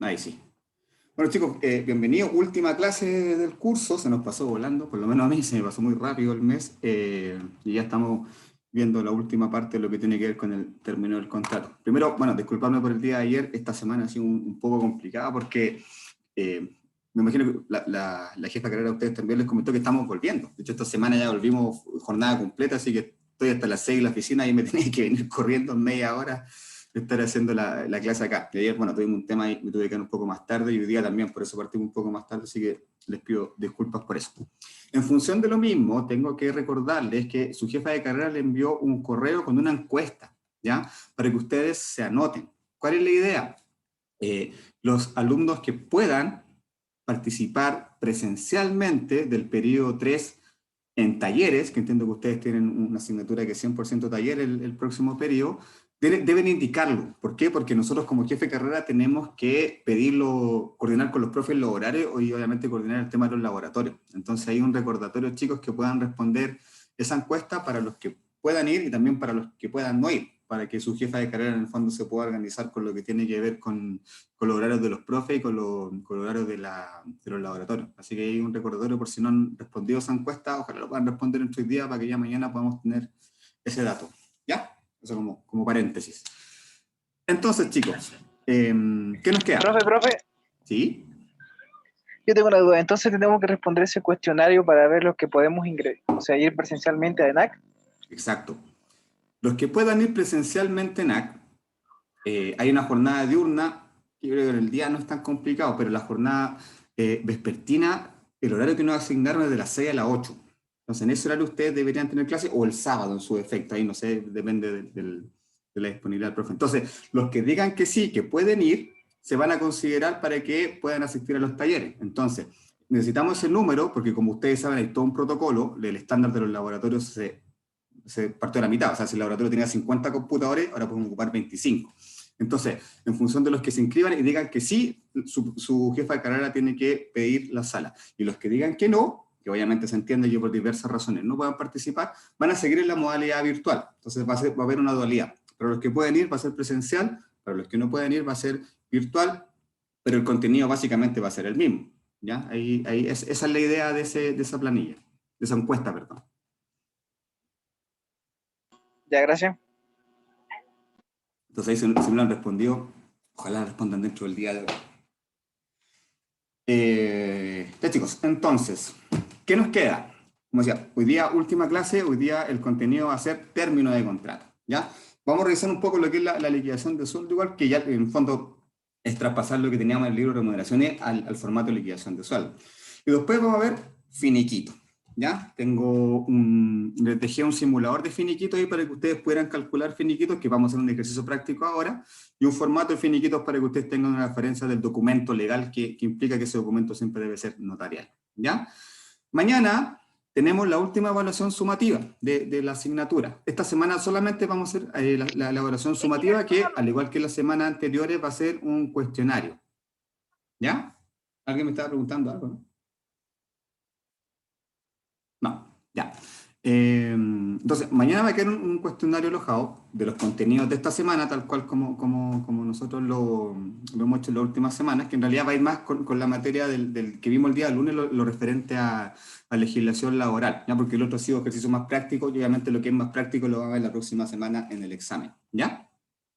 Ahí sí. Bueno chicos, bienvenidos. Última clase del curso, se nos pasó volando, por lo menos a mí se me pasó muy rápido el mes, y ya estamos viendo la última parte de lo que tiene que ver con el término del contrato. Primero, bueno, disculpadme por el día de ayer, esta semana ha sido un poco complicada porque me imagino que la jefa de carrera de ustedes también les comentó que estamos volviendo. De hecho, esta semana ya volvimos jornada completa, así que estoy hasta las 6 en la oficina y me tenía que venir corriendo en media hora estar haciendo la clase acá. Y ayer, bueno, tuvimos un tema y me tuve que ir un poco más tarde, y hoy día también, por eso partimos un poco más tarde, así que les pido disculpas por eso. En función de lo mismo, tengo que recordarles que su jefa de carrera le envió un correo con una encuesta, ¿ya? Para que ustedes se anoten. ¿Cuál es la idea? Los alumnos que puedan participar presencialmente del periodo 3 en talleres, que entiendo que ustedes tienen una asignatura que es 100% taller el próximo periodo, deben indicarlo. ¿Por qué? Porque nosotros como jefe de carrera tenemos que pedirlo, coordinar con los profes los horarios y obviamente coordinar el tema de los laboratorios. Entonces hay un recordatorio, chicos, que puedan responder esa encuesta para los que puedan ir y también para los que puedan no ir, para que su jefa de carrera en el fondo se pueda organizar con lo que tiene que ver con los horarios de los profes y con los horarios de los laboratorios. Así que hay un recordatorio por si no han respondido esa encuesta, ojalá lo puedan responder en 3 días para que ya mañana podamos tener ese dato. ¿Ya? Eso como paréntesis. Entonces, chicos, ¿qué nos queda? Profe, ¿Sí? yo tengo una duda. Entonces tenemos que responder ese cuestionario para ver los que podemos ingresar, o sea, ir presencialmente a ENAC. Exacto. Los que puedan ir presencialmente en AC, hay una jornada diurna, yo creo que el día no es tan complicado, pero la jornada vespertina, el horario que nos asignaron es de las 6 a las 8. Entonces, en ese horario ustedes deberían tener clase, o el sábado en su defecto, ahí no sé, depende de la disponibilidad del profe. Entonces, los que digan que sí, que pueden ir, se van a considerar para que puedan asistir a los talleres. Entonces, necesitamos ese número, porque como ustedes saben, hay todo un protocolo, el estándar de los laboratorios se partió a la mitad. O sea, si el laboratorio tenía 50 computadores, ahora podemos ocupar 25. Entonces, en función de los que se inscriban y digan que sí, su jefa de carrera tiene que pedir la sala. Y los que digan que no, que obviamente se entiende que por diversas razones no puedan participar, van a seguir en la modalidad virtual. Entonces va a haber una dualidad. Para los que pueden ir va a ser presencial, para los que no pueden ir va a ser virtual, pero el contenido básicamente va a ser el mismo. ¿Ya? Esa es la idea de esa planilla, de esa encuesta, perdón. Ya, gracias. Entonces ahí si no lo han respondido, ojalá respondan dentro del día de hoy. Ya chicos, entonces, ¿qué nos queda? Como decía, hoy día última clase, hoy día el contenido va a ser término de contrato, ¿ya? Vamos a revisar un poco lo que es la liquidación de sueldo, igual que ya en el fondo es traspasar lo que teníamos en el libro de remuneraciones al formato de liquidación de sueldo. Y después vamos a ver finiquito, ¿ya? Les dejé un simulador de finiquito ahí para que ustedes puedan calcular finiquitos, que vamos a hacer un ejercicio práctico ahora, y un formato de finiquitos para que ustedes tengan una referencia del documento legal que implica que ese documento siempre debe ser notarial, ¿ya? Mañana tenemos la última evaluación sumativa de la asignatura. Esta semana solamente vamos a hacer la evaluación sumativa, que al igual que las semanas anteriores va a ser un cuestionario, ¿ya? ¿Alguien me estaba preguntando algo, no? No, ya. Entonces, mañana va a quedar un cuestionario alojado de los contenidos de esta semana, tal cual como nosotros lo hemos hecho en las últimas semanas, que en realidad va a ir más con la materia del que vimos el día lunes, lo referente a legislación laboral, ¿ya? Porque el otro ha sido ejercicio más práctico, y obviamente lo que es más práctico lo van a ver la próxima semana en el examen, ¿ya?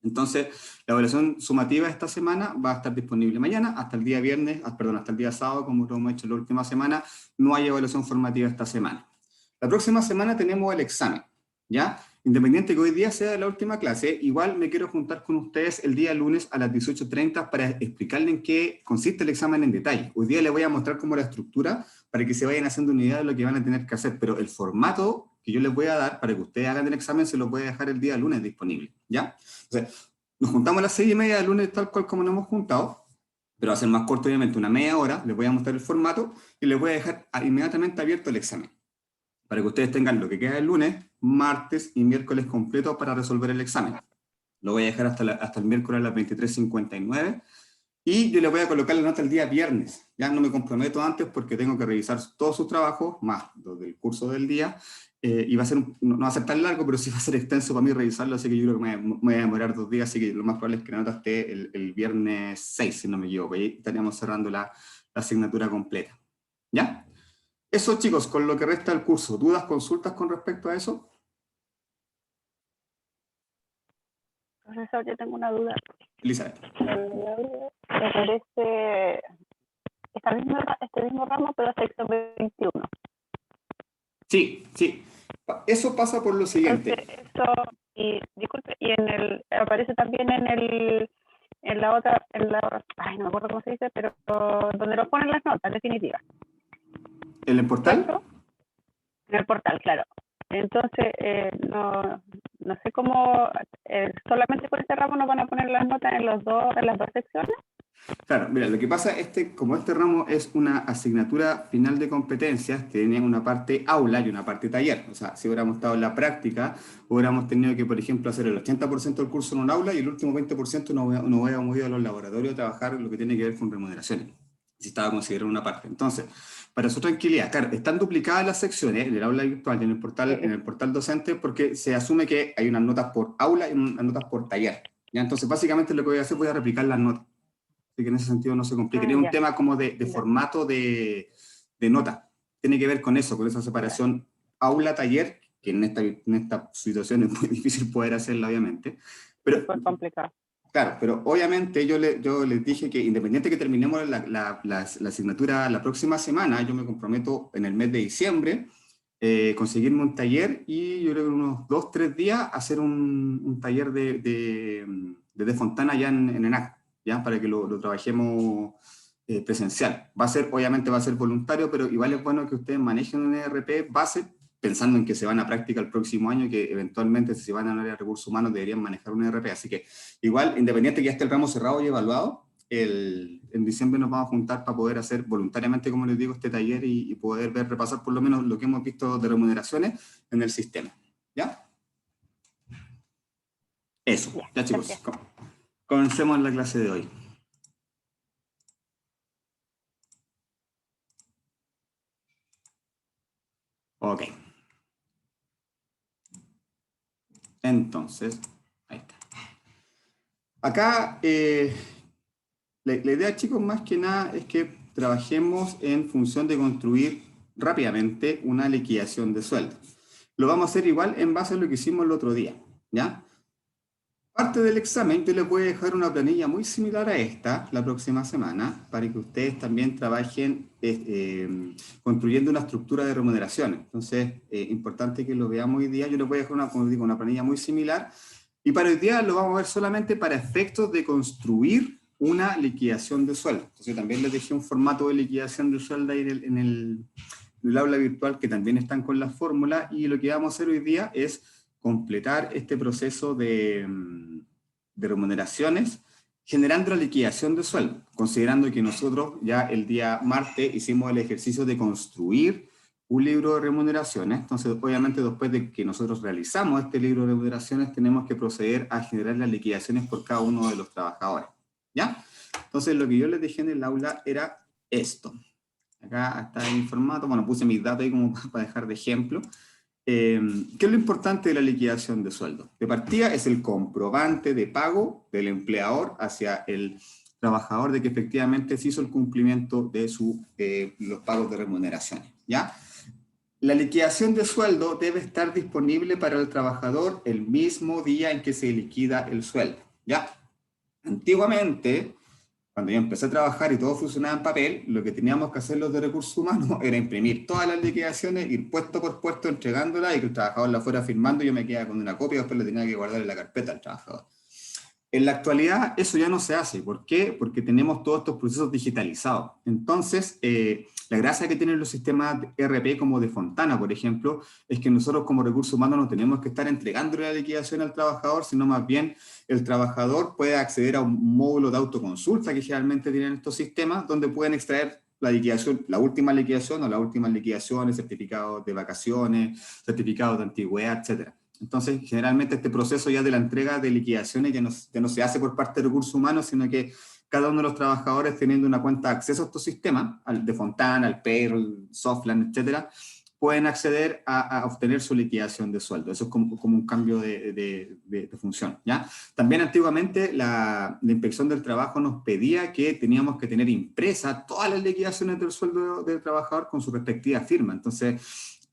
Entonces, la evaluación sumativa esta semana va a estar disponible mañana, hasta el día viernes, perdón, hasta el día sábado, como lo hemos hecho la última semana. No hay evaluación formativa esta semana. La próxima semana tenemos el examen, ¿ya? Independiente que hoy día sea la última clase, igual me quiero juntar con ustedes el día lunes a las 18:30 para explicarles en qué consiste el examen en detalle. Hoy día les voy a mostrar cómo la estructura para que se vayan haciendo una idea de lo que van a tener que hacer, pero el formato que yo les voy a dar para que ustedes hagan el examen se los voy a dejar el día lunes disponible, ¿ya? O sea, nos juntamos a las 6:30 del lunes tal cual como nos hemos juntado, pero va a ser más corto obviamente, una media hora, les voy a mostrar el formato y les voy a dejar inmediatamente abierto el examen, para que ustedes tengan lo que queda el lunes, martes y miércoles completos para resolver el examen. Lo voy a dejar hasta el miércoles a las 23:59 y yo le voy a colocar la nota el día viernes. Ya no me comprometo antes porque tengo que revisar todos sus trabajos, más los del curso del día, y va a ser no va a ser tan largo, pero sí va a ser extenso para mí revisarlo, así que yo creo que me voy a demorar 2 días, así que lo más probable es que la nota esté el viernes 6, si no me equivoco, y ahí estaríamos cerrando la asignatura completa. ¿Ya? Eso, chicos, con lo que resta del curso. ¿Dudas, consultas con respecto a eso? Profesor, yo tengo una duda. Elizabeth. Me parece este mismo ramo, pero sexto 21. Sí, sí. Eso pasa por lo siguiente. Entonces, eso, y disculpe, y aparece también en la otra, ay, no me acuerdo cómo se dice, pero donde lo ponen las notas definitivas. ¿En el portal? ¿Cierto? En el portal, claro. Entonces, no sé cómo, solamente por este ramo nos van a poner las notas en las dos secciones. Claro, mira, lo que pasa es que como este ramo es una asignatura final de competencias, tiene una parte aula y una parte taller. O sea, si hubiéramos estado en la práctica, hubiéramos tenido que, por ejemplo, hacer el 80% del curso en un aula y el último 20% no hubiéramos ido a los laboratorios a trabajar lo que tiene que ver con remuneraciones, si estaba considerado una parte. Entonces, para su tranquilidad, claro, están duplicadas las secciones en el aula virtual y en el portal docente porque se asume que hay unas notas por aula y unas notas por taller. ¿Ya? Entonces, básicamente lo que voy a hacer, voy a replicar las notas. Así que en ese sentido no se complica. Es un tema como de formato de nota. Tiene que ver con eso, con esa separación aula-taller, que en esta situación es muy difícil poder hacerla, obviamente. Pero, pues complicado. Claro, pero obviamente yo les dije que independiente que terminemos la asignatura la próxima semana, yo me comprometo en el mes de diciembre conseguirme un taller y yo creo que en unos 2-3 días hacer un taller de Fontana ya en ENAC, ¿ya? Para que lo trabajemos presencial. Obviamente va a ser voluntario, pero igual es bueno que ustedes manejen un ERP base, pensando en que se van a práctica el próximo año, que eventualmente si se van a área de recursos humanos deberían manejar un ERP. Así que igual, independiente que ya esté el ramo cerrado y evaluado, en diciembre nos vamos a juntar para poder hacer voluntariamente, como les digo, este taller y poder repasar por lo menos lo que hemos visto de remuneraciones en el sistema. ¿Ya? Eso. Ya, chicos. Comencemos la clase de hoy. Ok. Entonces, ahí está. Acá, la idea, chicos, más que nada es que trabajemos en función de construir rápidamente una liquidación de sueldo. Lo vamos a hacer igual en base a lo que hicimos el otro día, ¿ya? Parte del examen, yo les voy a dejar una planilla muy similar a esta la próxima semana para que ustedes también trabajen construyendo una estructura de remuneraciones. Entonces, importante que lo veamos hoy día. Yo les voy a dejar una planilla muy similar y para hoy día lo vamos a ver solamente para efectos de construir una liquidación de sueldo. Entonces, también les dejé un formato de liquidación de sueldo ahí en el aula virtual que también están con la fórmula y lo que vamos a hacer hoy día es completar este proceso de remuneraciones generando la liquidación de sueldo, considerando que nosotros ya el día martes hicimos el ejercicio de construir un libro de remuneraciones. Entonces, obviamente, después de que nosotros realizamos este libro de remuneraciones, tenemos que proceder a generar las liquidaciones por cada uno de los trabajadores. ¿Ya? Entonces, lo que yo les dejé en el aula era esto. Acá está el formato, bueno, puse mis datos ahí como para dejar de ejemplo. ¿Qué es lo importante de la liquidación de sueldo? De partida es el comprobante de pago del empleador hacia el trabajador de que efectivamente se hizo el cumplimiento de los pagos de remuneraciones, ¿ya? La liquidación de sueldo debe estar disponible para el trabajador el mismo día en que se liquida el sueldo, ¿ya? Antiguamente, cuando yo empecé a trabajar y todo funcionaba en papel, lo que teníamos que hacer los de recursos humanos era imprimir todas las liquidaciones, ir puesto por puesto entregándolas y que el trabajador la fuera firmando y yo me quedaba con una copia y después le tenía que guardar en la carpeta al trabajador. En la actualidad eso ya no se hace. ¿Por qué? Porque tenemos todos estos procesos digitalizados. Entonces, la gracia que tienen los sistemas ERP como de Fontana, por ejemplo, es que nosotros como recursos humanos no tenemos que estar entregando la liquidación al trabajador, sino más bien el trabajador puede acceder a un módulo de autoconsulta que generalmente tienen estos sistemas, donde pueden extraer la liquidación, la última liquidación o las últimas liquidaciones, certificados de vacaciones, certificados de antigüedad, etcétera. Entonces, generalmente este proceso ya de la entrega de liquidaciones ya no se hace por parte de recursos humanos, sino que cada uno de los trabajadores teniendo una cuenta de acceso a estos sistemas, al de Fontana, al Payroll, Softland, etcétera, pueden acceder a obtener su liquidación de sueldo. Eso es como un cambio de función, ¿ya? También antiguamente la Inspección del Trabajo nos pedía que teníamos que tener impresas todas las liquidaciones del sueldo del trabajador con su respectiva firma. Entonces,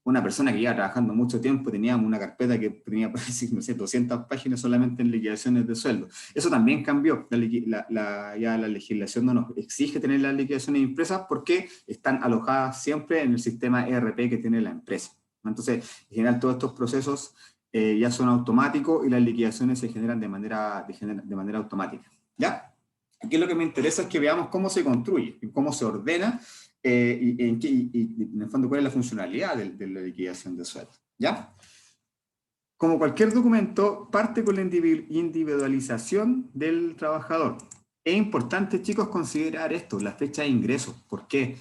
una persona que lleva trabajando mucho tiempo, teníamos una carpeta que tenía, no sé, 200 páginas solamente en liquidaciones de sueldo. Eso también cambió. Ya la legislación no nos exige tener las liquidaciones impresas porque están alojadas siempre en el sistema ERP que tiene la empresa. Entonces, en general, todos estos procesos ya son automáticos y las liquidaciones se generan de manera automática. ¿Ya? Aquí lo que me interesa es que veamos cómo se construye, cómo se ordena y en el fondo cuál es la funcionalidad de la liquidación de sueldo. ¿Ya? Como cualquier documento, parte con la individualización del trabajador. Es importante, chicos, considerar esto, la fecha de ingreso. ¿Por qué?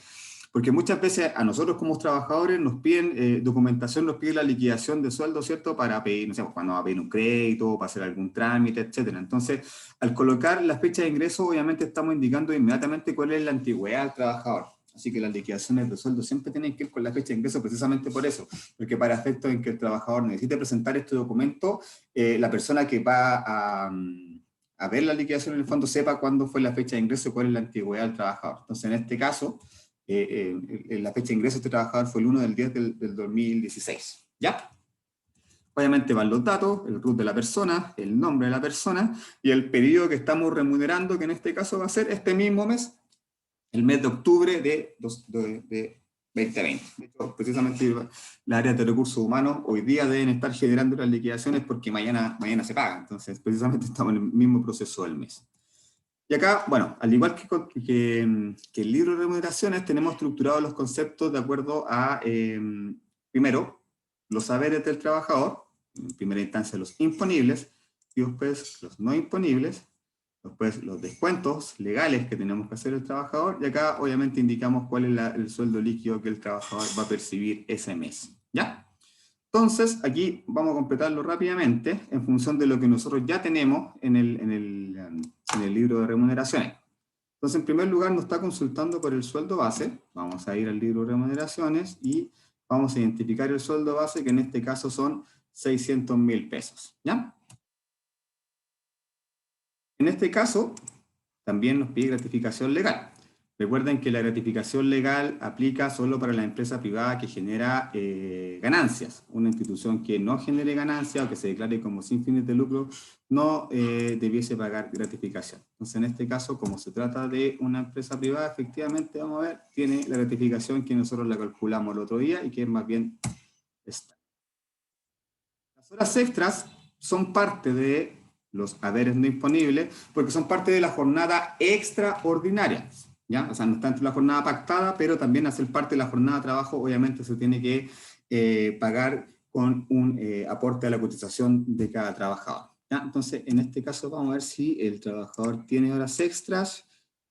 Porque muchas veces a nosotros como trabajadores nos piden documentación, nos piden la liquidación de sueldo, ¿cierto? Para pedir, no sé, cuando va a pedir un crédito, para hacer algún trámite, etcétera. Entonces, al colocar la fecha de ingreso, obviamente estamos indicando inmediatamente cuál es la antigüedad del trabajador. Así que las liquidaciones de sueldo siempre tienen que ir con la fecha de ingreso precisamente por eso, porque para efectos en que el trabajador necesite presentar este documento, la persona que va a ver la liquidación en el fondo sepa cuándo fue la fecha de ingreso y cuál es la antigüedad del trabajador. Entonces, en este caso, la fecha de ingreso de este trabajador fue el 1 del 10 del 2016. ¿Ya? Obviamente van los datos, el RUT de la persona, el nombre de la persona y el periodo que estamos remunerando, que en este caso va a ser este mismo mes, el mes de octubre de 2020. De hecho, precisamente las áreas de recursos humanos hoy día deben estar generando las liquidaciones porque mañana se paga. Entonces, precisamente estamos en el mismo proceso del mes. Y acá, bueno, al igual que el libro de remuneraciones, tenemos estructurados los conceptos de acuerdo a, primero, los saberes del trabajador, en primera instancia los imponibles, y después los no imponibles, después los descuentos legales que tenemos que hacer el trabajador, y acá obviamente indicamos cuál es el sueldo líquido que el trabajador va a percibir ese mes. ¿Ya? Entonces, aquí vamos a completarlo rápidamente en función de lo que nosotros ya tenemos en el libro de remuneraciones. Entonces, en primer lugar, nos está consultando por el sueldo base. Vamos a ir al libro de remuneraciones y vamos a identificar el sueldo base, que en este caso son 600.000 pesos. ¿Ya? En este caso, también nos pide gratificación legal. Recuerden que la gratificación legal aplica solo para la empresa privada que genera ganancias. Una institución que no genere ganancias o que se declare como sin fines de lucro no debiese pagar gratificación. Entonces, en este caso, como se trata de una empresa privada, efectivamente, vamos a ver, tiene la gratificación que nosotros la calculamos el otro día y que es más bien esta. Las horas extras son parte de los haberes no imponibles porque son parte de la jornada extraordinaria. ¿Ya? O sea, no está dentro de la jornada pactada, pero también hacer parte de la jornada de trabajo, obviamente se tiene que pagar con un aporte a la cotización de cada trabajador. ¿Ya? Entonces, en este caso vamos a ver si el trabajador tiene horas extras,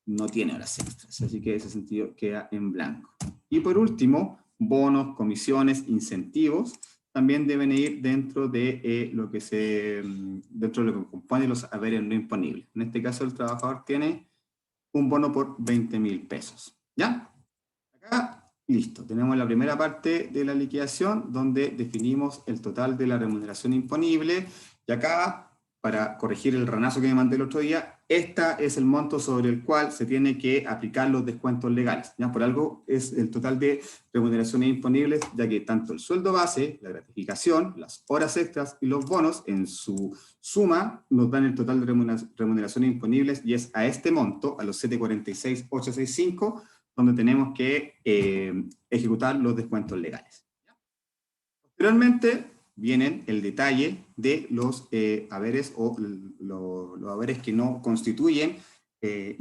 no tiene horas extras, así que en ese sentido queda en blanco. Y por último, bonos, comisiones, incentivos, también deben ir dentro de lo que compone los haberes no imponibles. En este caso, el trabajador tiene un bono por 20.000 pesos. ¿Ya? Acá, listo. Tenemos la primera parte de la liquidación donde definimos el total de la remuneración imponible. Y acá, para corregir el ranazo que me mandé el otro día, este es el monto sobre el cual se tiene que aplicar los descuentos legales. ¿Ya? Por algo es el total de remuneraciones imponibles, ya que tanto el sueldo base, la gratificación, las horas extras y los bonos en su suma nos dan el total de remuneraciones imponibles y es a este monto, a los 746.865, donde tenemos que ejecutar los descuentos legales. Posteriormente vienen el detalle de los haberes o los haberes que no constituyen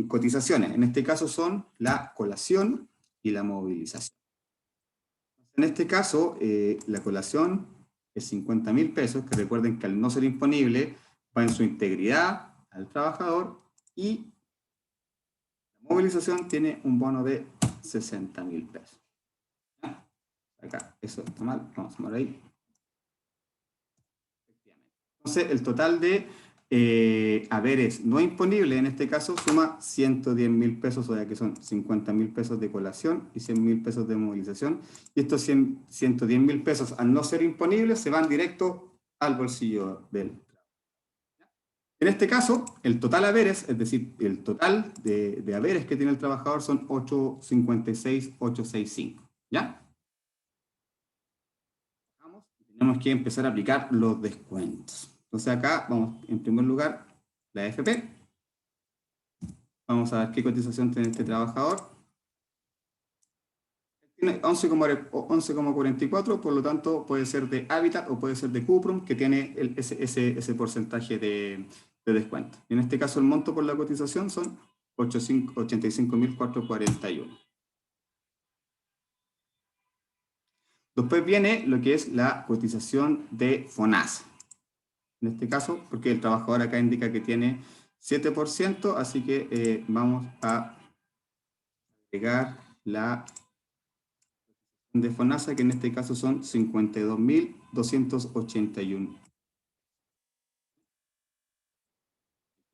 cotizaciones. En este caso son la colación y la movilización. En este caso, la colación es 50.000 pesos, que recuerden que al no ser imponible va en su integridad al trabajador, y la movilización tiene un bono de 60.000 pesos. Acá, eso está mal, vamos a poner ahí. Entonces, el total de haberes no imponibles, en este caso, suma 110.000 pesos, o sea que son 50.000 pesos de colación y 100.000 pesos de movilización. Y estos 110.000 pesos, al no ser imponibles, se van directo al bolsillo del trabajador. En este caso, el total haberes, es decir, el total de haberes que tiene el trabajador son 856.865. ¿Ya? Tenemos que empezar a aplicar los descuentos. Entonces acá vamos, en primer lugar, la AFP. Vamos a ver qué cotización tiene este trabajador. Tiene 11,44, por lo tanto puede ser de Habitat o puede ser de Cuprum, que tiene ese porcentaje de descuento. En este caso el monto por la cotización son 85.441. Después viene lo que es la cotización de FONASA. En este caso, porque el trabajador acá indica que tiene 7%, así que vamos a agregar la de FONASA, que en este caso son 52.281.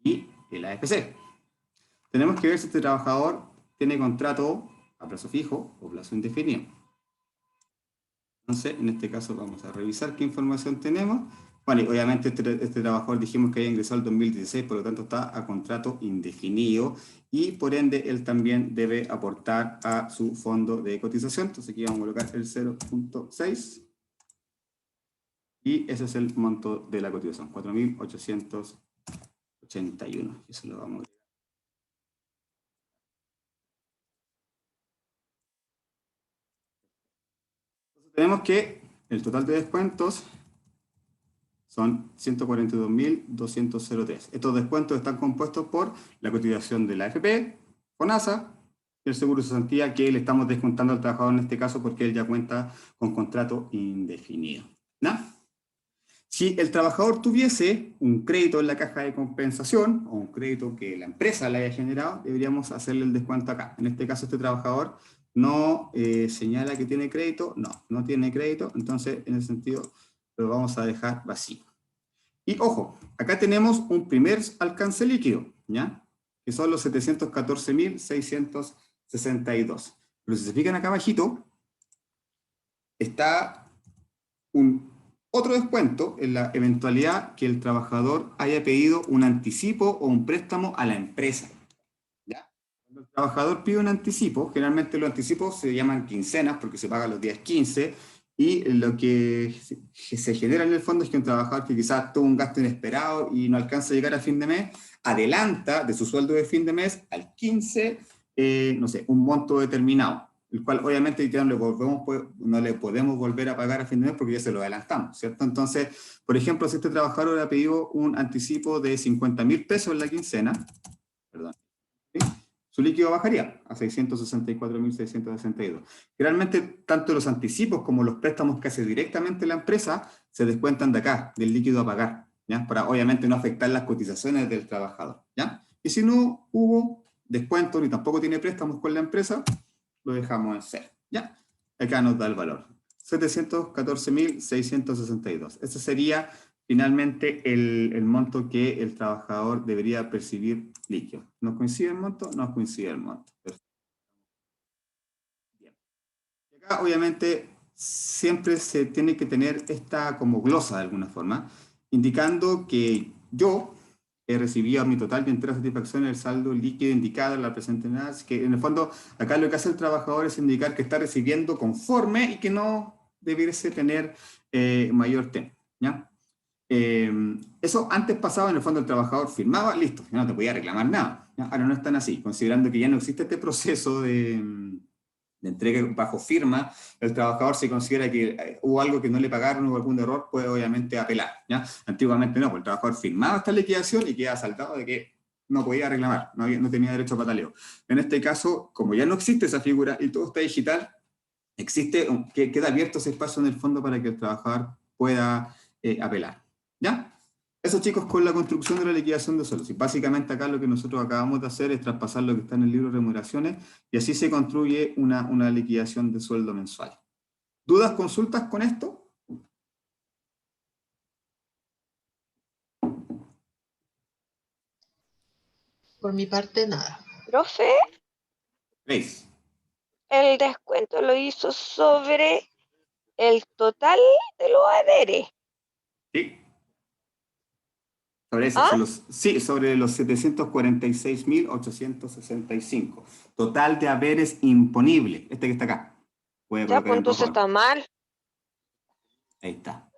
Y el AFC. Tenemos que ver si este trabajador tiene contrato a plazo fijo o plazo indefinido. Entonces, en este caso vamos a revisar qué información tenemos. Bueno, y obviamente este trabajador dijimos que había ingresado el 2016, por lo tanto está a contrato indefinido y por ende él también debe aportar a su fondo de cotización. Entonces aquí vamos a colocar el 0.6 y ese es el monto de la cotización, 4.881. Eso lo vamos a agregar. Entonces tenemos que el total de descuentos son 142.203. Estos descuentos están compuestos por la cotización de la AFP, FONASA, y el seguro de cesantía que le estamos descontando al trabajador en este caso porque él ya cuenta con contrato indefinido. ¿No? Si el trabajador tuviese un crédito en la caja de compensación o un crédito que la empresa le haya generado, deberíamos hacerle el descuento acá. En este caso este trabajador no señala que tiene crédito, no tiene crédito, entonces en ese sentido lo vamos a dejar vacío. Y ojo, acá tenemos un primer alcance líquido, ¿ya? Que son los 714.662. Pero si se fijan acá abajito, está otro descuento en la eventualidad que el trabajador haya pedido un anticipo o un préstamo a la empresa. ¿Ya? Cuando el trabajador pide un anticipo, generalmente los anticipos se llaman quincenas porque se pagan los días 15, y lo que se genera en el fondo es que un trabajador que quizás tuvo un gasto inesperado y no alcanza a llegar a fin de mes, adelanta de su sueldo de fin de mes al 15, no sé, un monto determinado, el cual obviamente ya no le podemos volver a pagar a fin de mes porque ya se lo adelantamos, ¿cierto? Entonces, por ejemplo, si este trabajador ha pedido un anticipo de 50.000 pesos en la quincena, perdón, ¿sí? Su líquido bajaría a 664.662. Generalmente, tanto los anticipos como los préstamos que hace directamente la empresa se descuentan de acá, del líquido a pagar, ¿ya? Para obviamente no afectar las cotizaciones del trabajador, ¿ya? Y si no hubo descuento ni tampoco tiene préstamos con la empresa, lo dejamos en cero, ¿ya? Acá nos da el valor. 714.662. Ese sería finalmente el monto que el trabajador debería percibir líquido. ¿Nos coincide el monto? Nos coincide el monto. Perfecto. Bien. Y acá obviamente siempre se tiene que tener esta como glosa de alguna forma, indicando que yo he recibido mi total y entera satisfacción el saldo líquido indicado en la presente nada. Así que en el fondo acá lo que hace el trabajador es indicar que está recibiendo conforme y que no debiese tener mayor tema, ¿ya? Eso antes pasaba, en el fondo el trabajador firmaba, listo, ya no te podía reclamar nada, ¿ya? Ahora no es tan así, considerando que ya no existe este proceso de entrega bajo firma, el trabajador si considera que hubo algo que no le pagaron o algún error, puede obviamente apelar, ¿ya? Antiguamente no, pues el trabajador firmaba esta liquidación y queda saldado de que no podía reclamar, no tenía derecho a pataleo. En este caso, como ya no existe esa figura y todo está digital, queda abierto ese espacio en el fondo para que el trabajador pueda apelar, ¿ya? Eso, chicos, con la construcción de la liquidación de sueldos. Y básicamente acá lo que nosotros acabamos de hacer es traspasar lo que está en el libro de remuneraciones y así se construye una liquidación de sueldo mensual. ¿Dudas, consultas con esto? Por mi parte, nada. Profe, ¿Veis? el descuento lo hizo sobre el total de los haberes. Sí. Sobre, ¿Ah? sí, sobre los 746.865. Total de haberes imponible. Este que está acá. Voy a Ya, colocar pues en rojo. entonces está mal, Ahí está.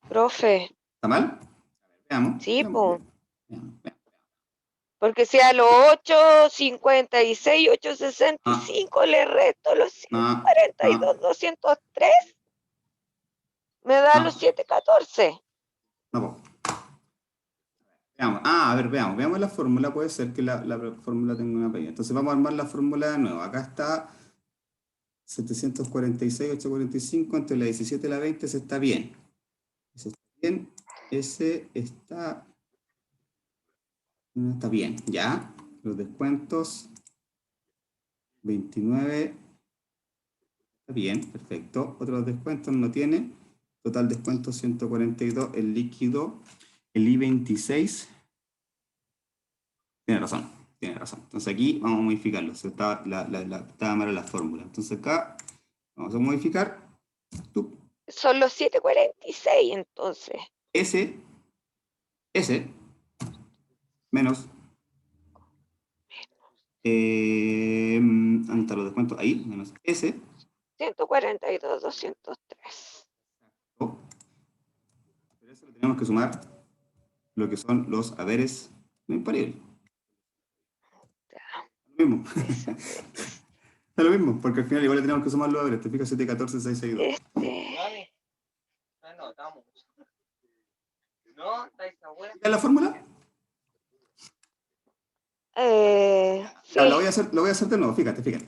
profe. ¿Está mal? Veamos. Sí, Veamos, pues. veamos. Porque si a los 856, Ah, 865 le resto los ah, 142, ah, 203, me da los no, 714. no, po. Veamos. Ah, a ver, veamos la fórmula. Puede ser que la fórmula tenga una pequeña. Entonces vamos a armar la fórmula de nuevo. Acá está 746, 845, entre la 17 y la 20, ese está bien. Ese está bien. Ese está bien, ya. Los descuentos, 29, está bien, perfecto. Otros descuentos no tiene. Total descuento 142, el líquido, el I-26. Tiene razón, tiene razón. Entonces aquí vamos a modificarlo. Estaba mal la fórmula. Entonces acá vamos a modificar. Son los 746 entonces. S menos. ¿Dónde están los descuentos? Ahí, menos S. 142, 203. Oh, pero eso le tenemos que sumar lo que son los haberes no imponibles. Lo mismo. Es lo mismo, porque al final igual le tenemos que sumar los haberes. Te fijas 7, 14, 6, 6, 2. ¿Ya la fórmula? Sí. Ya, lo voy a hacer de nuevo, fíjate. Lo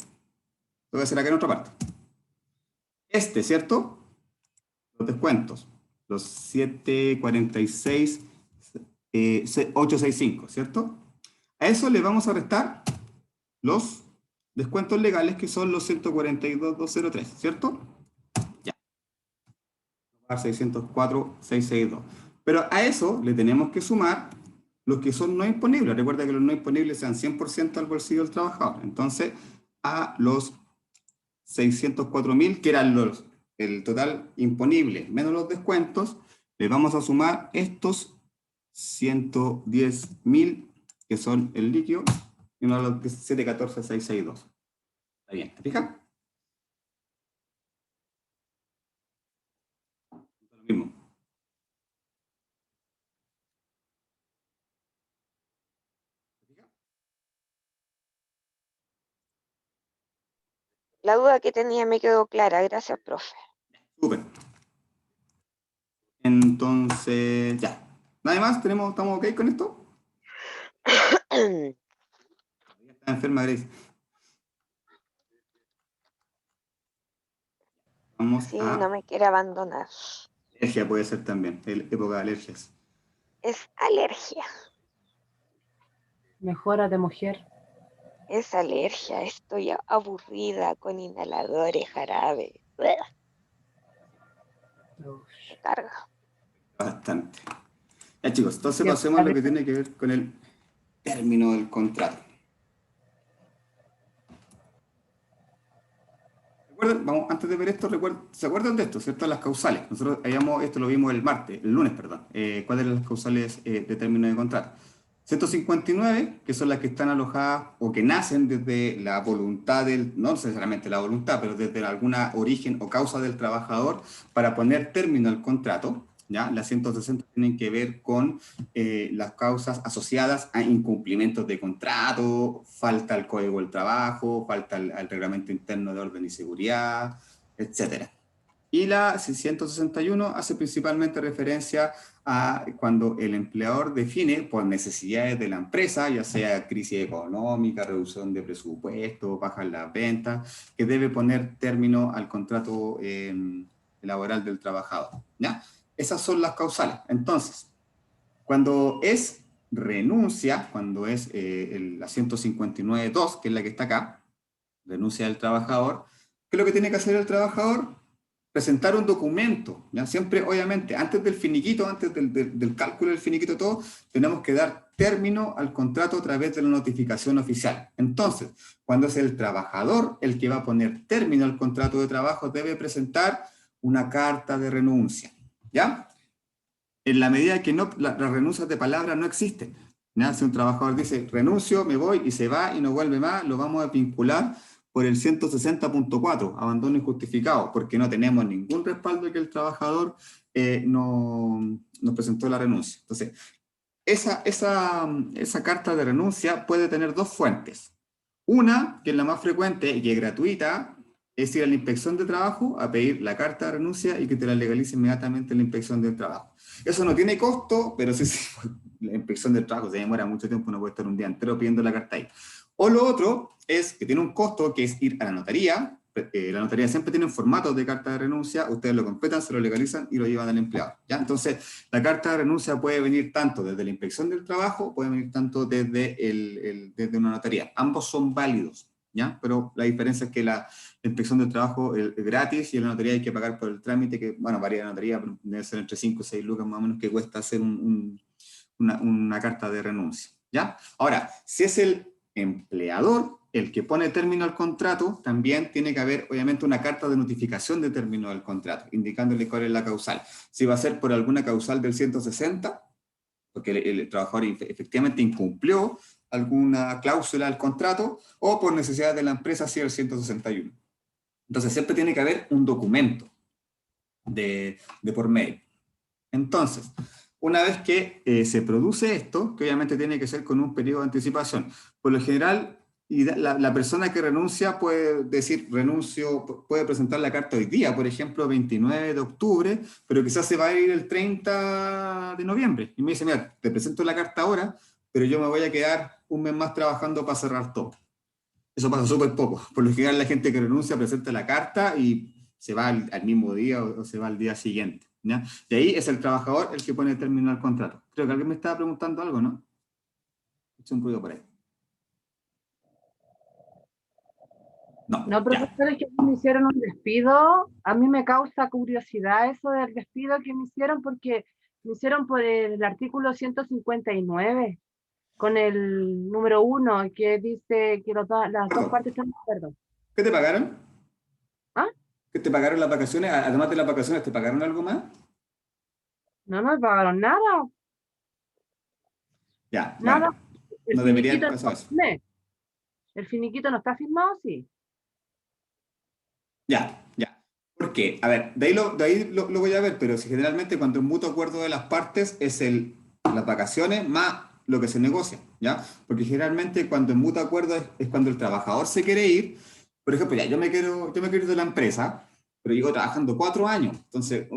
voy a hacer acá en otra parte. ¿Cierto? Los descuentos. Los 746, 865, ¿cierto? A eso le vamos a restar los descuentos legales, que son los 142.203, ¿cierto? Ya. 604.662. Pero a eso le tenemos que sumar los que son no imponibles. Recuerda que los no imponibles sean 100% al bolsillo del trabajador. Entonces, a los 604.000, que eran el total imponible menos los descuentos, le vamos a sumar estos 110.000, que son el líquido, y uno de los 714.662. Está bien, ¿te fijas? Lo mismo. La duda que tenía me quedó clara. Gracias, profe. Súper. Entonces, ya. Nada más, ¿estamos ok con esto? Está enferma, Grace. Vamos Sí, a... no me quiere abandonar. Alergia puede ser también, época de alergias. Es alergia. Mejórate, mujer. Es alergia. Estoy aburrida con inhaladores, jarabe. Me carga. Bastante. Ya, chicos, entonces Ya, pasemos a lo que tiene que ver con el término del contrato. ¿Recuerdan? Vamos, antes de ver esto, ¿se acuerdan de esto, cierto? Las causales. Nosotros esto lo vimos el lunes, perdón. ¿Cuáles eran las causales de término de contrato? 159, que son las que están alojadas o que nacen desde la voluntad no necesariamente la voluntad, pero desde alguna origen o causa del trabajador para poner término al contrato. ¿Ya? Las 160 tienen que ver con las causas asociadas a incumplimientos de contrato, falta al Código del Trabajo, falta al Reglamento Interno de Orden y Seguridad, etc. Y la 161 hace principalmente referencia a cuando el empleador define por necesidades de la empresa, ya sea crisis económica, reducción de presupuesto, baja en las ventas, que debe poner término al contrato laboral del trabajador. ¿Ya? Esas son las causales. Entonces, cuando es renuncia, cuando es la 159.2, que es la que está acá, renuncia del trabajador, ¿qué es lo que tiene que hacer el trabajador? presentar un documento, ¿ya? Siempre, obviamente, antes del finiquito, antes del cálculo del finiquito todo, tenemos que dar término al contrato a través de la notificación oficial. Entonces, cuando es el trabajador el que va a poner término al contrato de trabajo, debe presentar una carta de renuncia, ¿ya? En la medida que no, las renuncias de palabra no existen, ¿ya? Si un trabajador dice, renuncio, me voy, y se va y no vuelve más, lo vamos a vincular por el 160.4, abandono injustificado, porque no tenemos ningún respaldo de que el trabajador nos presentó la renuncia. Entonces, esa carta de renuncia puede tener dos fuentes. Una, que es la más frecuente y que es gratuita, es ir a la inspección de trabajo a pedir la carta de renuncia y que te la legalice inmediatamente la inspección del trabajo. Eso no tiene costo, pero sí, la inspección del trabajo se demora mucho tiempo, no puede estar un día entero pidiendo la carta ahí. O lo otro es que tiene un costo, que es ir a la notaría. La notaría siempre tiene un formato de carta de renuncia, ustedes lo completan, se lo legalizan y lo llevan al empleado, ¿ya? Entonces, la carta de renuncia puede venir tanto desde la inspección del trabajo, puede venir tanto desde una notaría. Ambos son válidos, ¿ya? Pero la diferencia es que la inspección del trabajo es gratis y en la notaría hay que pagar por el trámite, que, bueno, varía la notaría, pero debe ser entre 5 y 6 lucas más o menos que cuesta hacer una carta de renuncia, ¿ya? Ahora, si es el empleador el que pone término al contrato, también tiene que haber, obviamente, una carta de notificación de término del contrato, indicándole cuál es la causal. Si va a ser por alguna causal del 160, porque el trabajador efectivamente incumplió alguna cláusula del contrato, o por necesidad de la empresa, si el 161. Entonces, siempre tiene que haber un documento de por medio. Entonces, una vez que se produce esto, que obviamente tiene que ser con un periodo de anticipación, por lo general, y la persona que renuncia puede decir renuncio, puede presentar la carta hoy día, por ejemplo, 29 de octubre, pero quizás se va a ir el 30 de noviembre. Y me dice, mira, te presento la carta ahora, pero yo me voy a quedar un mes más trabajando para cerrar todo. Eso pasa súper poco. Por lo general, la gente que renuncia presenta la carta y se va al mismo día o se va al día siguiente, ¿ya? Y ahí es el trabajador el que pone término al contrato. Creo que alguien me estaba preguntando algo, ¿no? He hecho un ruido por ahí. No, No, profesor, es que me hicieron un despido. A mí me causa curiosidad eso del despido que me hicieron, porque me hicieron por el artículo 159, con el número 1, que dice que las dos partes están de acuerdo. ¿Qué te pagaron? ¿Ah? ¿Qué te pagaron las vacaciones? Además de las vacaciones, ¿te pagaron algo más? No, no me pagaron nada. Ya, Nada. bueno, no debería haber pasado eso. El finiquito no está firmado, sí. Ya. ¿Por qué? A ver, de ahí lo voy a ver, pero si generalmente cuando el mutuo acuerdo de las partes es las vacaciones más lo que se negocia, ¿ya? Porque generalmente cuando el mutuo acuerdo es cuando el trabajador se quiere ir. Por ejemplo, ya, yo me quiero ir de la empresa, pero llevo trabajando 4 años. Entonces,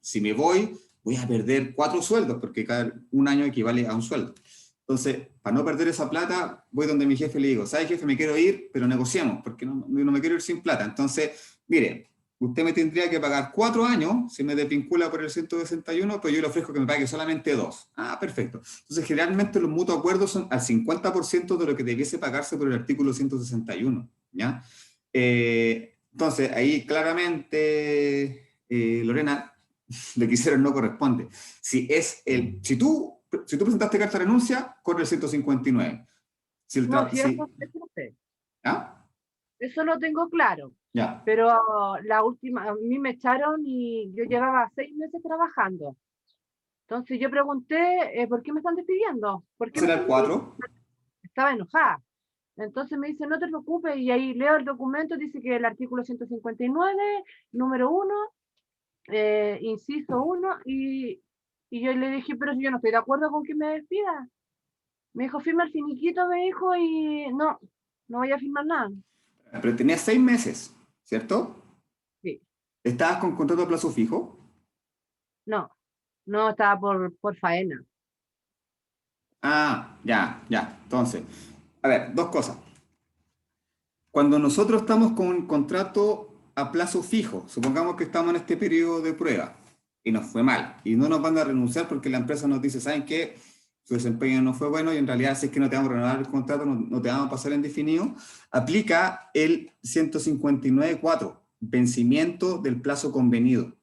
si me voy a perder 4 sueldos, porque cada un año equivale a un sueldo. Entonces, para no perder esa plata, voy donde mi jefe y le digo, ¿sabes, jefe? Me quiero ir, pero negociamos, porque no me quiero ir sin plata. Entonces, mire, usted me tendría que pagar 4 años, si me desvincula por el 161, pero yo le ofrezco que me pague solamente 2. Ah, perfecto. Entonces, generalmente los mutuos acuerdos son al 50% de lo que debiese pagarse por el artículo 161, ¿ya? Entonces, ahí claramente, Lorena, lo que hicieron no corresponde. Si tú presentaste carta de renuncia, corre el 159. Si el No, si, eso no sé. ¿Ah? Eso lo tengo claro. Ya. Pero la última, a mí me echaron y yo llevaba 6 meses trabajando. Entonces yo pregunté, ¿por qué me están despidiendo? ¿Por qué me ¿Será el están despidiendo? 4? Estaba enojada. Entonces me dice, no te preocupes, y ahí leo el documento, dice que el artículo 159, número 1, inciso 1, y yo le dije, pero si yo no estoy de acuerdo con que me despida. Me dijo, firma el finiquito, me dijo, y no voy a firmar nada. Pero tenías 6 meses, ¿cierto? Sí. ¿Estabas con contrato a plazo fijo? No, estaba por faena. Ah, ya. Entonces, a ver, 2 cosas. Cuando nosotros estamos con un contrato a plazo fijo, supongamos que estamos en este periodo de prueba y nos fue mal y no nos van a renunciar porque la empresa nos dice, ¿saben qué? Su desempeño no fue bueno y en realidad si es que no te vamos a renovar el contrato, no te vamos a pasar en indefinido, aplica el 159.4, vencimiento del plazo convenido,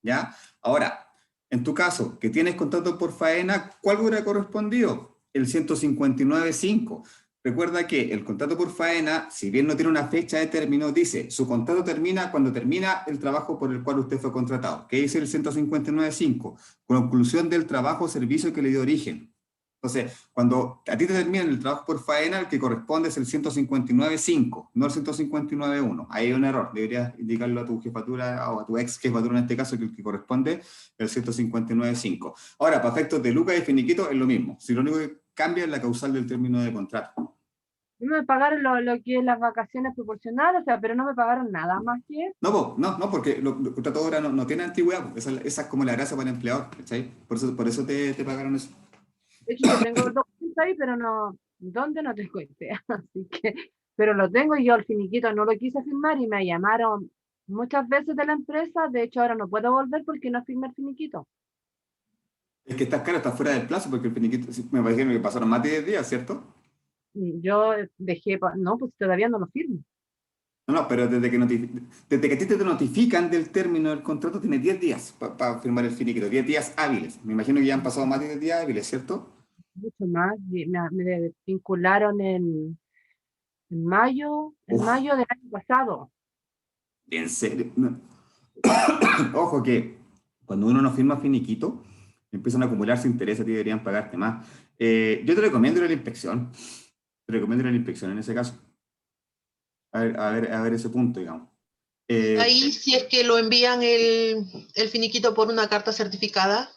¿ya? Ahora, en tu caso, que tienes contrato por faena, ¿cuál hubiera correspondido? El 159.5. Recuerda que el contrato por faena, si bien no tiene una fecha de término, dice, su contrato termina cuando termina el trabajo por el cual usted fue contratado. ¿Qué dice el 159.5? Conclusión del trabajo o servicio que le dio origen. Entonces, cuando a ti te termina el trabajo por faena, el que corresponde es el 159.5, no el 159.1. Ahí hay un error, deberías indicarlo a tu jefatura o a tu ex jefatura en este caso, que el que corresponde es el 159.5. Ahora, para efectos de lucas y finiquito es lo mismo. Si lo único que cambia es la causal del término de contrato. No me pagaron lo que es las vacaciones proporcionales, o sea, pero no me pagaron nada más que eso. No, porque los contratos ahora no tienen antigüedad. Esa es como la gracia para el empleador, ¿cachai? Por eso te pagaron eso. De hecho, yo tengo documentos ahí, pero no, ¿dónde? No tengo idea. Así que, pero lo tengo y yo el finiquito no lo quise firmar y me llamaron muchas veces de la empresa. De hecho, ahora no puedo volver porque no firmé el finiquito. Es que estás claro, estás fuera del plazo, porque el finiquito, me parece que pasaron más de 10 días, ¿cierto? Y yo dejé, no, pues todavía no lo firmo. No, pero desde que a ti te notifican del término del contrato, tienes 10 días para firmar el finiquito, 10 días hábiles. Me imagino que ya han pasado más de 10 días hábiles, ¿cierto? Mucho más. Y me vincularon en mayo Uf. del año pasado. En serio. No. Ojo que cuando uno no firma finiquito, empiezan a acumularse intereses, a ti deberían pagarte más. Yo te recomiendo ir a la inspección. Te recomiendo ir a la inspección en ese caso. A ver ese punto, digamos. Ahí, si es que lo envían el finiquito por una carta certificada,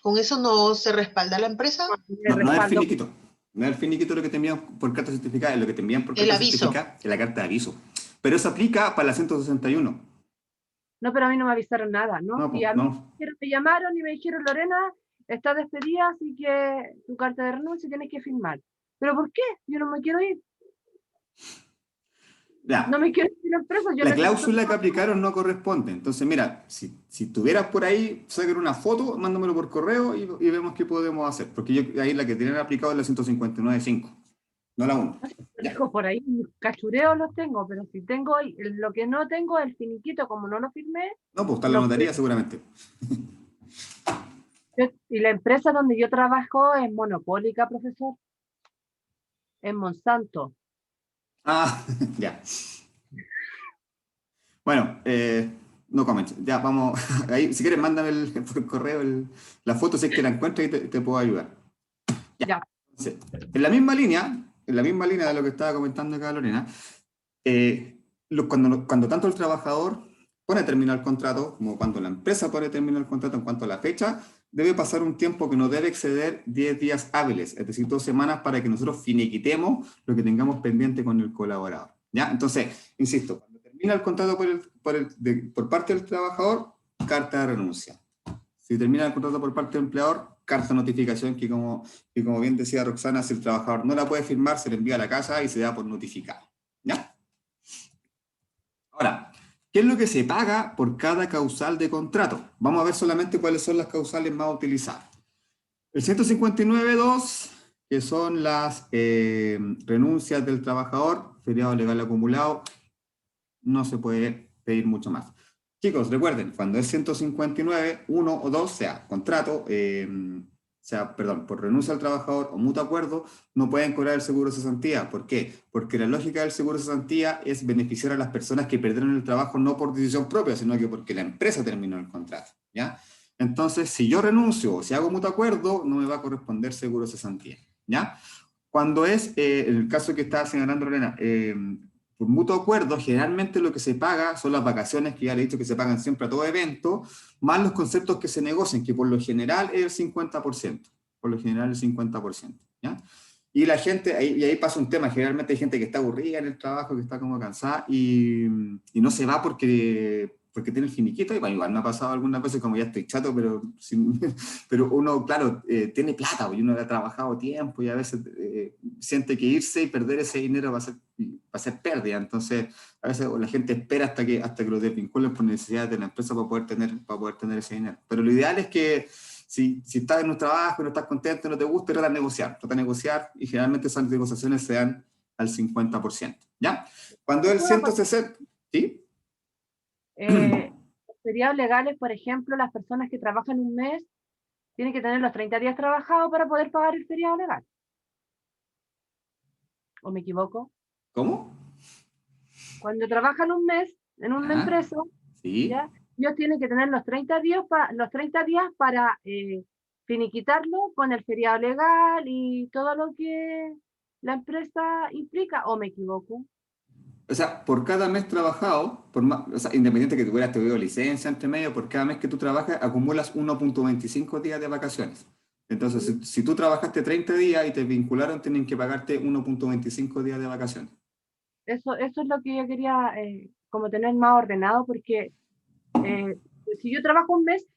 ¿con eso no se respalda la empresa? No es el finiquito. No es el finiquito lo que te envían por carta certificada, es lo que te envían por carta certificada, es la carta de aviso. Pero eso aplica para la 161. No, pero a mí no me avisaron nada, ¿no? No, Y a mí me llamaron y me dijeron, Lorena, está despedida, así que tu carta de renuncia tienes que firmar. ¿Pero por qué? Yo no me quiero ir. Ya. No me quiero ir a la empresa. La cláusula que aplicaron no corresponde. Entonces, mira, si tuvieras por ahí, sacar una foto, mándamelo por correo y vemos qué podemos hacer. Porque ahí la que tienen aplicado es la 159.5, no la 1. Dijo por ahí, cachureos los tengo, pero si tengo, lo que no tengo es el finiquito, como no lo firmé. No, pues está en la notaría seguramente. Y la empresa donde yo trabajo es monopólica, profesor. Es Monsanto. Ah, ya. Bueno, no comentes. Ya, vamos. Ahí, si quieres, mándame por correo la foto, si es que la encuentras y te puedo ayudar. Ya. Entonces, en la misma línea de lo que estaba comentando acá Lorena, cuando tanto el trabajador pone término al contrato, como cuando la empresa pone término al contrato en cuanto a la fecha, debe pasar un tiempo que no debe exceder 10 días hábiles, es decir, 2 semanas para que nosotros finiquitemos lo que tengamos pendiente con el colaborador. ¿Ya? Entonces, insisto, cuando termina el contrato por parte del trabajador, carta de renuncia. Si termina el contrato por parte del empleador, carta de notificación que como bien decía Roxana, si el trabajador no la puede firmar, se le envía a la casa y se da por notificado. ¿Ya? Ahora, ¿qué es lo que se paga por cada causal de contrato? Vamos a ver solamente cuáles son las causales más utilizadas. El 159.2, que son las renuncias del trabajador, feriado legal acumulado, no se puede pedir mucho más. Chicos, recuerden, cuando es 159, 1 o 2, sea contrato, por renuncia al trabajador o mutuo acuerdo, no pueden cobrar el seguro de cesantía. ¿Por qué? Porque la lógica del seguro de cesantía es beneficiar a las personas que perdieron el trabajo no por decisión propia, sino que porque la empresa terminó el contrato, ¿ya? Entonces, si yo renuncio o si hago mutuo acuerdo, no me va a corresponder seguro de cesantía, ¿ya? Cuando es, en el caso que estaba señalando Lorena, por mutuo acuerdo, generalmente lo que se paga son las vacaciones, que ya le he dicho que se pagan siempre a todo evento, más los conceptos que se negocian, que por lo general es el 50%. Por lo general el 50%. ¿Ya? Y la gente, ahí pasa un tema, generalmente hay gente que está aburrida en el trabajo, que está como cansada, y no se va porque tiene el finiquito, y bueno, igual me ha pasado algunas veces como ya estoy chato, pero uno, claro, tiene plata, y uno ha trabajado tiempo, y a veces siente que irse y perder ese dinero va a ser pérdida. Entonces a veces la gente espera hasta que lo desvinculen por necesidades de la empresa para poder tener ese dinero. Pero lo ideal es que si estás en un trabajo y no estás contento, no te gusta, trata de negociar, y generalmente esas negociaciones se dan al 50%, ¿ya? Cuando el 160, ¿sí? Los feriados legales, por ejemplo, las personas que trabajan un mes tienen que tener los 30 días trabajados para poder pagar el feriado legal. ¿O me equivoco? ¿Cómo? Cuando trabajan un mes en una Ah, empresa, sí. ¿ya? Ellos tienen que tener los 30 días, los 30 días para finiquitarlo con el feriado legal y todo lo que la empresa implica, ¿o me equivoco? O sea, por cada mes trabajado, o sea, independiente que tuvieras tenido licencia entre medio, por cada mes que tú trabajas acumulas 1.25 días de vacaciones. Entonces, si tú trabajaste 30 días y te vincularon, tienen que pagarte 1.25 días de vacaciones. Eso es lo que yo quería como tener más ordenado, porque si yo trabajo un mes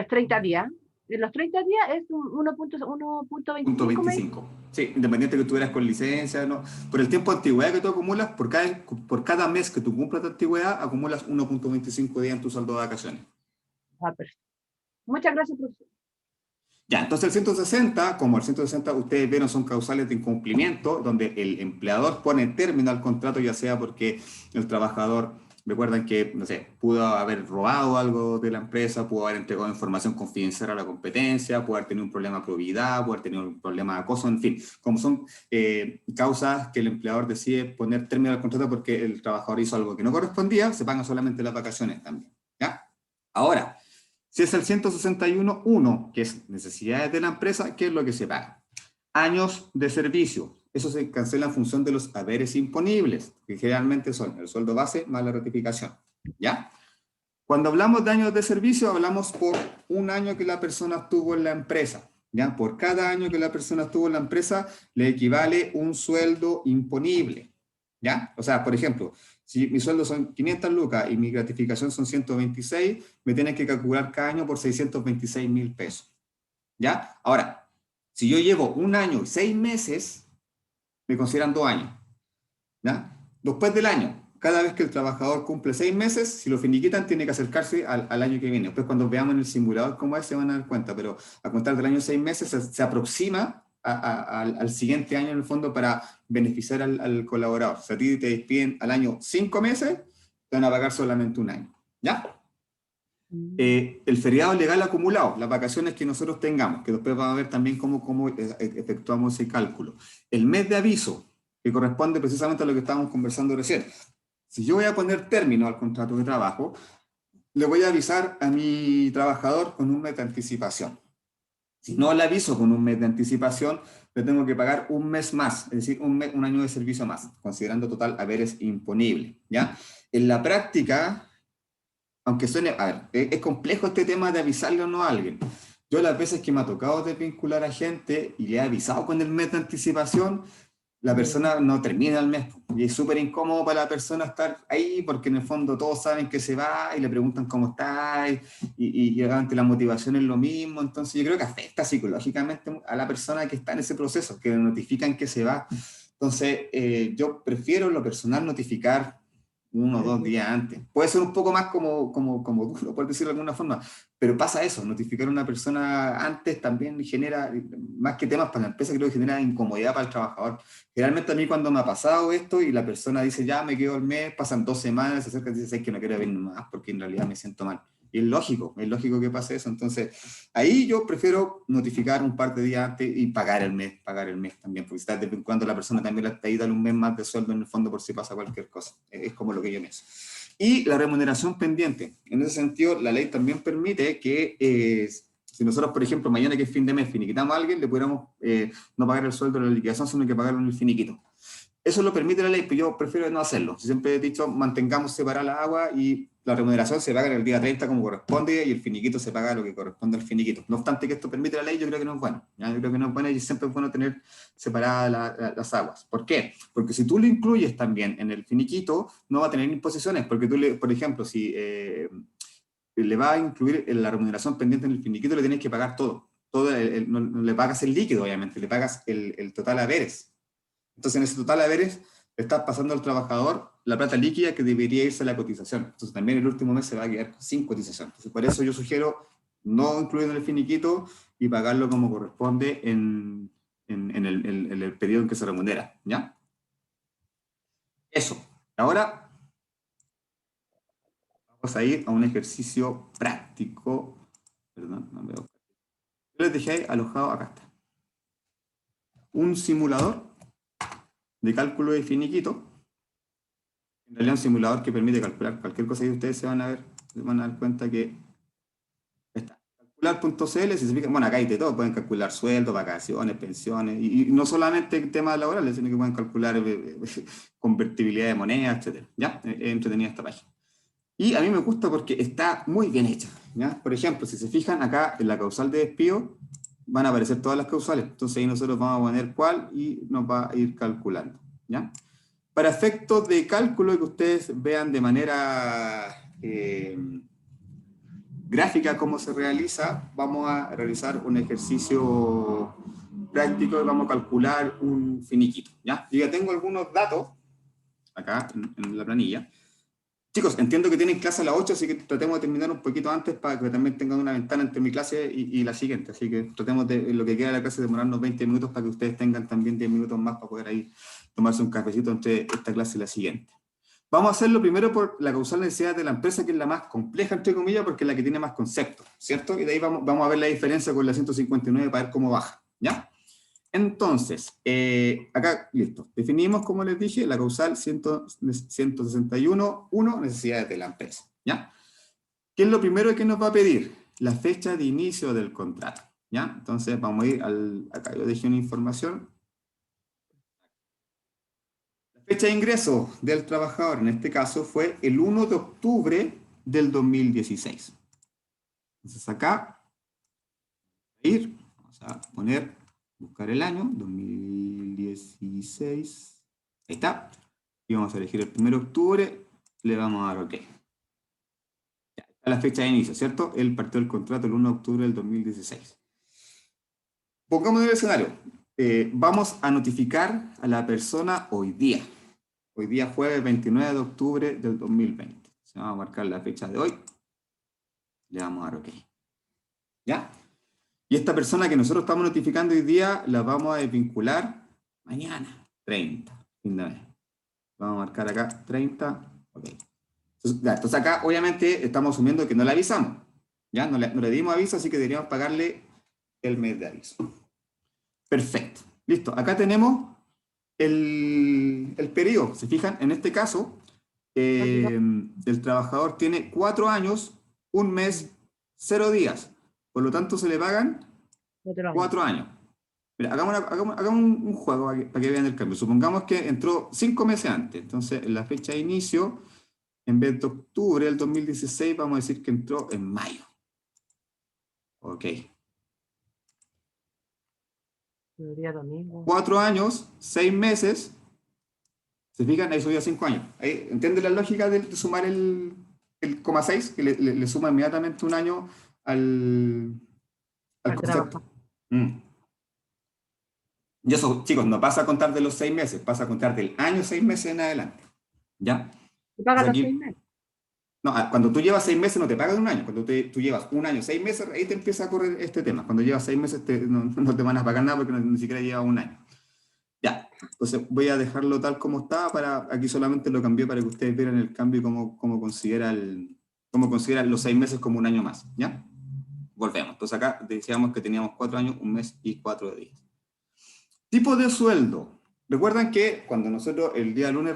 30 días, en los 30 días es un 1.25 Punto me 25. Sí, independiente que tú eras con licencia, ¿no? Por el tiempo de antigüedad que tú acumulas, por cada mes que tú cumplas de antigüedad, acumulas 1.25 días en tu saldo de vacaciones. perfecto. Muchas gracias, profesor. Ya, entonces el 160, como el 160 ustedes vieron son causales de incumplimiento, donde el empleador pone término al contrato, ya sea porque el trabajador, recuerdan que, no sé, pudo haber robado algo de la empresa, pudo haber entregado información confidencial a la competencia, pudo haber tenido un problema de probidad, pudo haber tenido un problema de acoso, en fin, como son causas que el empleador decide poner término al contrato porque el trabajador hizo algo que no correspondía, se pagan solamente las vacaciones también, ¿ya? Ahora, si es el 161.1, que es necesidades de la empresa, ¿qué es lo que se paga? Años de servicio. Eso se cancela en función de los haberes imponibles, que generalmente son el sueldo base más la ratificación. ¿Ya? Cuando hablamos de años de servicio, hablamos por un año que la persona estuvo en la empresa. ¿Ya? Por cada año que la persona estuvo en la empresa, le equivale un sueldo imponible. ¿Ya? O sea, por ejemplo, si mi sueldo son 500 lucas y mi gratificación son 126, me tienen que calcular cada año por 626.000 pesos. ¿Ya? Ahora, si yo llevo un año y 6 meses, me consideran 2 años. ¿Ya? Después del año, cada vez que el trabajador cumple 6 meses, si lo finiquitan, tiene que acercarse al año que viene. Después, cuando veamos en el simulador cómo es, se van a dar cuenta, pero a contar del año 6 meses se aproxima al siguiente año en el fondo para beneficiar al colaborador. Si a ti te despiden al año 5 meses, te van a pagar solamente un año. ¿Ya? El feriado legal acumulado, las vacaciones que nosotros tengamos, que después vamos a ver también cómo efectuamos ese cálculo. El mes de aviso, que corresponde precisamente a lo que estábamos conversando recién. Si yo voy a poner término al contrato de trabajo, le voy a avisar a mi trabajador con un mes de anticipación. Si no le aviso con un mes de anticipación, le tengo que pagar un mes más, es decir, un año de servicio más, considerando total haberes imponible. ¿Ya? En la práctica, aunque suene, a ver, es complejo este tema de avisarle o no a alguien. Yo las veces que me ha tocado desvincular a gente y le he avisado con el mes de anticipación, la persona no termina el mes y es súper incómodo para la persona estar ahí porque en el fondo todos saben que se va y le preguntan cómo está y ante la motivación es lo mismo. Entonces yo creo que afecta psicológicamente a la persona que está en ese proceso, que le notifican que se va. Entonces yo prefiero en lo personal notificar 1 o 2 días antes. Puede ser un poco más como duro, por decirlo de alguna forma, pero pasa eso, notificar a una persona antes también genera, más que temas para la empresa, creo que genera incomodidad para el trabajador. Generalmente a mí cuando me ha pasado esto y la persona dice, ya me quedo el mes, pasan 2 semanas, se acerca y dice, es que no quiero venir más porque en realidad me siento mal. Y es lógico que pase eso. Entonces, ahí yo prefiero notificar un par de días antes y pagar el mes también, porque está desvinculando a la persona también le está ahí dale un mes más de sueldo en el fondo por si pasa cualquier cosa. Es como lo que yo pienso. Y la remuneración pendiente. En ese sentido, la ley también permite que si nosotros, por ejemplo, mañana que es fin de mes, finiquitamos a alguien, le pudiéramos no pagar el sueldo de la liquidación, sino que pagarlo en el finiquito. Eso lo permite la ley, pero yo prefiero no hacerlo. Siempre he dicho, mantengamos separada la agua y la remuneración se paga en el día 30 como corresponde y el finiquito se paga lo que corresponde al finiquito. No obstante que esto permite la ley, yo creo que no es bueno. ¿Ya? Yo creo que no es bueno y siempre es bueno tener separadas las aguas. ¿Por qué? Porque si tú lo incluyes también en el finiquito, no va a tener imposiciones, porque tú, por ejemplo, si le va a incluir en la remuneración pendiente en el finiquito, le tienes que pagar todo. No le pagas el líquido, obviamente, le pagas el total haberes. Entonces, en ese total haberes, le estás pasando al trabajador la plata líquida que debería irse a la cotización. Entonces, también el último mes se va a quedar sin cotización. Entonces, por eso yo sugiero no incluirlo en el finiquito y pagarlo como corresponde en el periodo en que se remunera. ¿Ya? Eso. Ahora, vamos Vamos a ir a un ejercicio práctico. Perdón, no veo. Yo les dejé ahí alojado, acá está. Un simulador de cálculo de finiquito. En realidad un simulador que permite calcular cualquier cosa que ustedes se van a dar cuenta que está. Calcular.cl, si se fijan, bueno, acá hay de todo, pueden calcular sueldos, vacaciones, pensiones, y no solamente temas laborales, sino que pueden calcular convertibilidad de moneda, etc. ¿Ya? Es entretenida esta página. Y a mí me gusta porque está muy bien hecha, ¿ya? Por ejemplo, si se fijan acá en la causal de despido, van a aparecer todas las causales. Entonces ahí nosotros vamos a poner cuál y nos va a ir calculando, ¿ya? Para efectos de cálculo que ustedes vean de manera gráfica cómo se realiza, vamos a realizar un ejercicio práctico y vamos a calcular un finiquito, ¿ya? Yo ya tengo algunos datos acá en la planilla. Chicos, entiendo que tienen clase a las 8, así que tratemos de terminar un poquito antes para que también tengan una ventana entre mi clase y la siguiente. Así que tratemos de, en lo que queda de la clase, demorarnos 20 minutos para que ustedes tengan también 10 minutos más para poder ahí tomarse un cafecito entre esta clase y la siguiente. Vamos a hacerlo primero por la causal necesidad de la empresa, que es la más compleja, entre comillas, porque es la que tiene más conceptos, ¿cierto? Y de ahí vamos a ver la diferencia con la 159 para ver cómo baja, ¿ya? Entonces, acá, listo. Definimos, como les dije, la causal 161.1, necesidades de la empresa, ¿ya? ¿Qué es lo primero que nos va a pedir? La fecha de inicio del contrato, ¿ya? Entonces, vamos a ir acá yo dejé una información. La fecha de ingreso del trabajador, en este caso, fue el 1 de octubre del 2016. Entonces, acá, vamos a buscar el año, 2016, ahí está, y vamos a elegir el 1 de octubre, le vamos a dar OK. Ya está la fecha de inicio, ¿cierto? Él partió el contrato el 1 de octubre del 2016. Pongamos el escenario, vamos a notificar a la persona hoy día jueves 29 de octubre del 2020. Se va a marcar la fecha de hoy, le vamos a dar OK. ¿Ya? Y esta persona que nosotros estamos notificando hoy día, la vamos a desvincular mañana, 30, fin de mes. Vamos a marcar acá 30, OK. Entonces acá, obviamente, estamos asumiendo que no le avisamos. ¿Ya? No le dimos aviso, así que deberíamos pagarle el mes de aviso. Perfecto. Listo. Acá tenemos el periodo. ¿Se fijan? En este caso, el trabajador tiene 4 años, 1 mes, 0 días. Por lo tanto, se le pagan 4 años. Mira, hagamos un juego para que vean el cambio. Supongamos que entró 5 meses antes. Entonces, en la fecha de inicio, en vez de octubre del 2016, vamos a decir que entró en mayo. OK. 4 años, 6 meses. ¿Se fijan? Ahí subió a 5 años. Ahí, ¿entienden la lógica de sumar el 0,6? Que le suma inmediatamente un año al concepto. Y eso, chicos, no pasa a contar de los 6 meses, pasa a contar del año 6 meses en adelante. ¿Ya? ¿Te pagan los 6 meses? No, cuando tú llevas 6 meses no te pagan un año. Cuando tú llevas 1 año, 6 meses, ahí te empieza a correr este tema. Cuando llevas 6 meses no te van a pagar nada porque ni siquiera llevas 1 año. Ya, entonces voy a dejarlo tal como está. Aquí solamente lo cambié para que ustedes vieran el cambio y cómo considera los 6 meses como 1 año más. ¿Ya? Volvemos. Entonces acá decíamos que teníamos 4 años, 1 mes y 4 días. Tipo de sueldo. Recuerdan que cuando nosotros el día lunes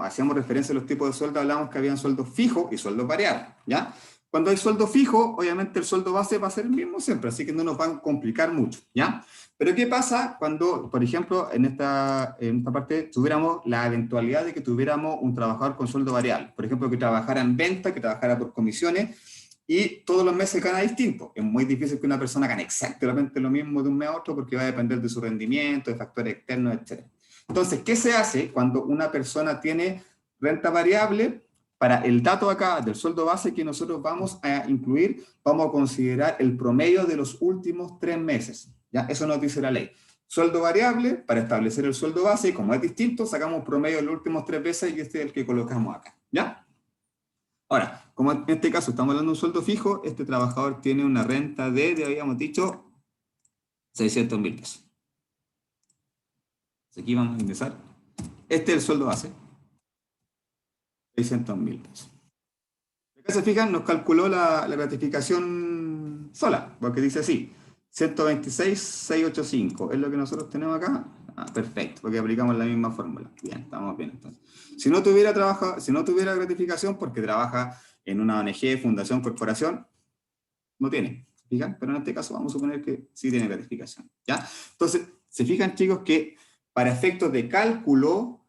hacíamos referencia a los tipos de sueldo, hablábamos que habían sueldos fijos y sueldos variables, ¿ya? Cuando hay sueldo fijo, obviamente el sueldo base va a ser el mismo siempre, así que no nos van a complicar mucho, ¿ya? Pero ¿qué pasa cuando, por ejemplo, en esta parte tuviéramos la eventualidad de que tuviéramos un trabajador con sueldo variable? Por ejemplo, que trabajara en venta, que trabajara por comisiones, y todos los meses gana distinto. Es muy difícil que una persona gane exactamente lo mismo de un mes a otro porque va a depender de su rendimiento, de factores externos, etc. Entonces, ¿qué se hace cuando una persona tiene renta variable? Para el dato acá del sueldo base que nosotros vamos a incluir, vamos a considerar el promedio de los últimos 3 meses. ¿Ya? Eso nos dice la ley. Sueldo variable, para establecer el sueldo base, como es distinto, sacamos promedio de los últimos 3 meses y este es el que colocamos acá. ¿Ya? Ahora, como en este caso estamos hablando de un sueldo fijo, este trabajador tiene una renta habíamos dicho, 600.000 pesos. Aquí vamos a ingresar. Este es el sueldo base. 600.000 pesos. Acá se fijan, nos calculó la gratificación sola, porque dice así, 126.685, es lo que nosotros tenemos acá. Ah, perfecto, porque aplicamos la misma fórmula. Bien, estamos bien entonces. Si no tuviera gratificación porque trabaja en una ONG, fundación, corporación, no tiene. ¿Se fijan? Pero en este caso vamos a suponer que sí tiene gratificación. ¿Ya? Entonces, se fijan, chicos, que para efectos de cálculo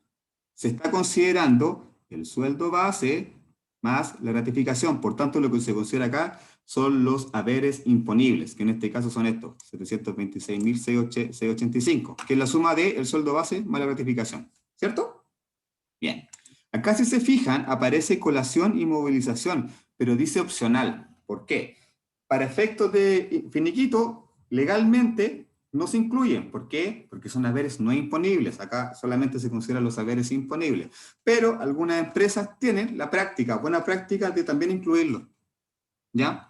se está considerando el sueldo base más la gratificación. Por tanto, lo que se considera acá son los haberes imponibles, que en este caso son estos, 726.685, que es la suma del sueldo base más la gratificación. ¿Cierto? Bien. Acá, si se fijan, aparece colación y movilización, pero dice opcional. ¿Por qué? Para efectos de finiquito, legalmente no se incluyen. ¿Por qué? Porque son haberes no imponibles. Acá solamente se consideran los haberes imponibles. Pero algunas empresas tienen la práctica, buena práctica de también incluirlo. ¿Ya?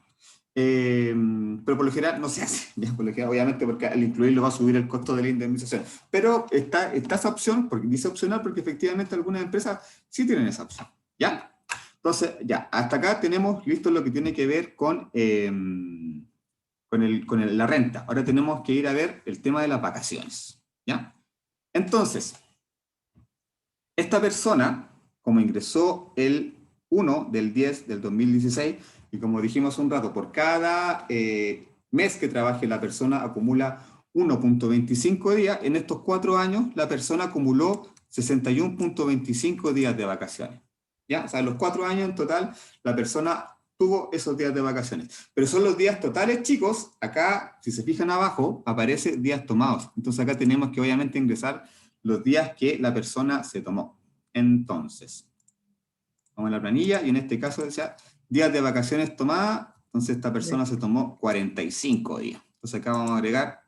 Pero por lo general no se hace. ¿Ya? Por lo general, obviamente, porque al incluirlo va a subir el costo de la indemnización. Pero está esa opción, porque dice opcional, porque efectivamente algunas empresas sí tienen esa opción. ¿Ya? Entonces, ya, hasta acá tenemos listo lo que tiene que ver con la renta. Ahora tenemos que ir a ver el tema de las vacaciones. ¿Ya? Entonces, esta persona, como ingresó el 1 del 10 del 2016, y como dijimos un rato, por cada mes que trabaje la persona acumula 1.25 días, en estos 4 años la persona acumuló 61.25 días de vacaciones. ¿Ya? O sea, en los 4 años en total, la persona tuvo esos días de vacaciones. Pero son los días totales, chicos. Acá, si se fijan abajo, aparece días tomados. Entonces acá tenemos que obviamente ingresar los días que la persona se tomó. Entonces, vamos a la planilla, y en este caso decía días de vacaciones tomadas. Entonces esta persona se tomó 45 días. Entonces acá vamos a agregar.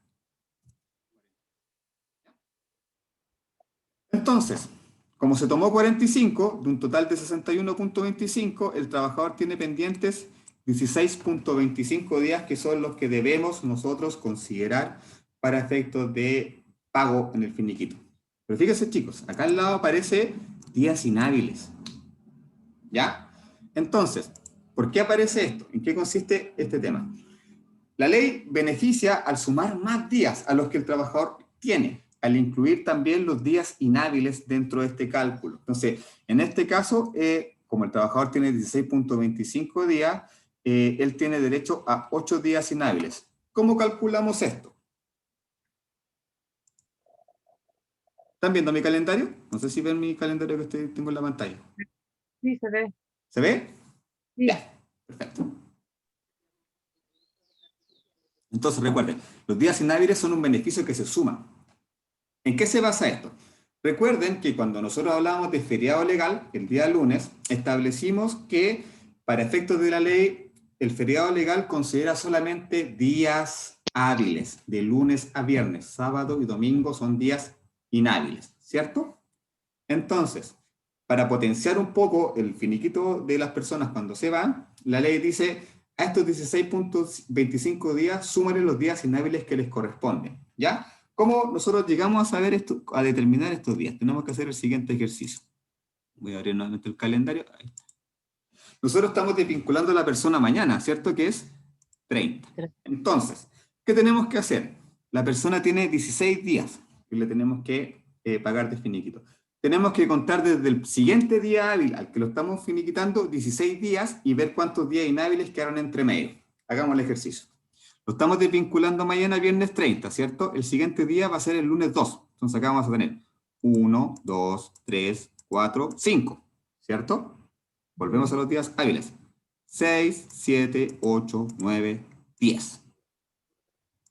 Entonces, como se tomó 45, de un total de 61.25, el trabajador tiene pendientes 16.25 días, que son los que debemos nosotros considerar para efectos de pago en el finiquito. Pero fíjense, chicos, acá al lado aparece días inhábiles. ¿Ya? Entonces, ¿por qué aparece esto? ¿En qué consiste este tema? La ley beneficia al sumar más días a los que el trabajador tiene, al incluir también los días inhábiles dentro de este cálculo. Entonces, en este caso, como el trabajador tiene 16.25 días, él tiene derecho a 8 días inhábiles. ¿Cómo calculamos esto? ¿Están viendo mi calendario? No sé si ven mi calendario que tengo en la pantalla. Sí, se ve. ¿Se ve? Sí. Ya, perfecto. Entonces, recuerden, los días inhábiles son un beneficio que se suma. ¿En qué se basa esto? Recuerden que cuando nosotros hablábamos de feriado legal, el día lunes, establecimos que para efectos de la ley, el feriado legal considera solamente días hábiles, de lunes a viernes. Sábado y domingo son días inhábiles, ¿cierto? Entonces, para potenciar un poco el finiquito de las personas cuando se van, la ley dice, a estos 16.25 días, súmale los días inhábiles que les corresponden, ¿ya? ¿Cómo nosotros llegamos a saber esto, a determinar estos días? Tenemos que hacer el siguiente ejercicio. Voy a abrir nuevamente el calendario. Ahí está. Nosotros estamos desvinculando a la persona mañana, ¿cierto? Que es 30. Entonces, ¿qué tenemos que hacer? La persona tiene 16 días y le tenemos que pagar de finiquito. Tenemos que contar desde el siguiente día hábil al que lo estamos finiquitando 16 días y ver cuántos días inhábiles quedaron entre medio. Hagamos el ejercicio. Lo estamos desvinculando mañana viernes 30, ¿cierto? El siguiente día va a ser el lunes 2. Entonces acá vamos a tener 1, 2, 3, 4, 5, ¿cierto? Volvemos a los días hábiles. 6, 7, 8, 9, 10.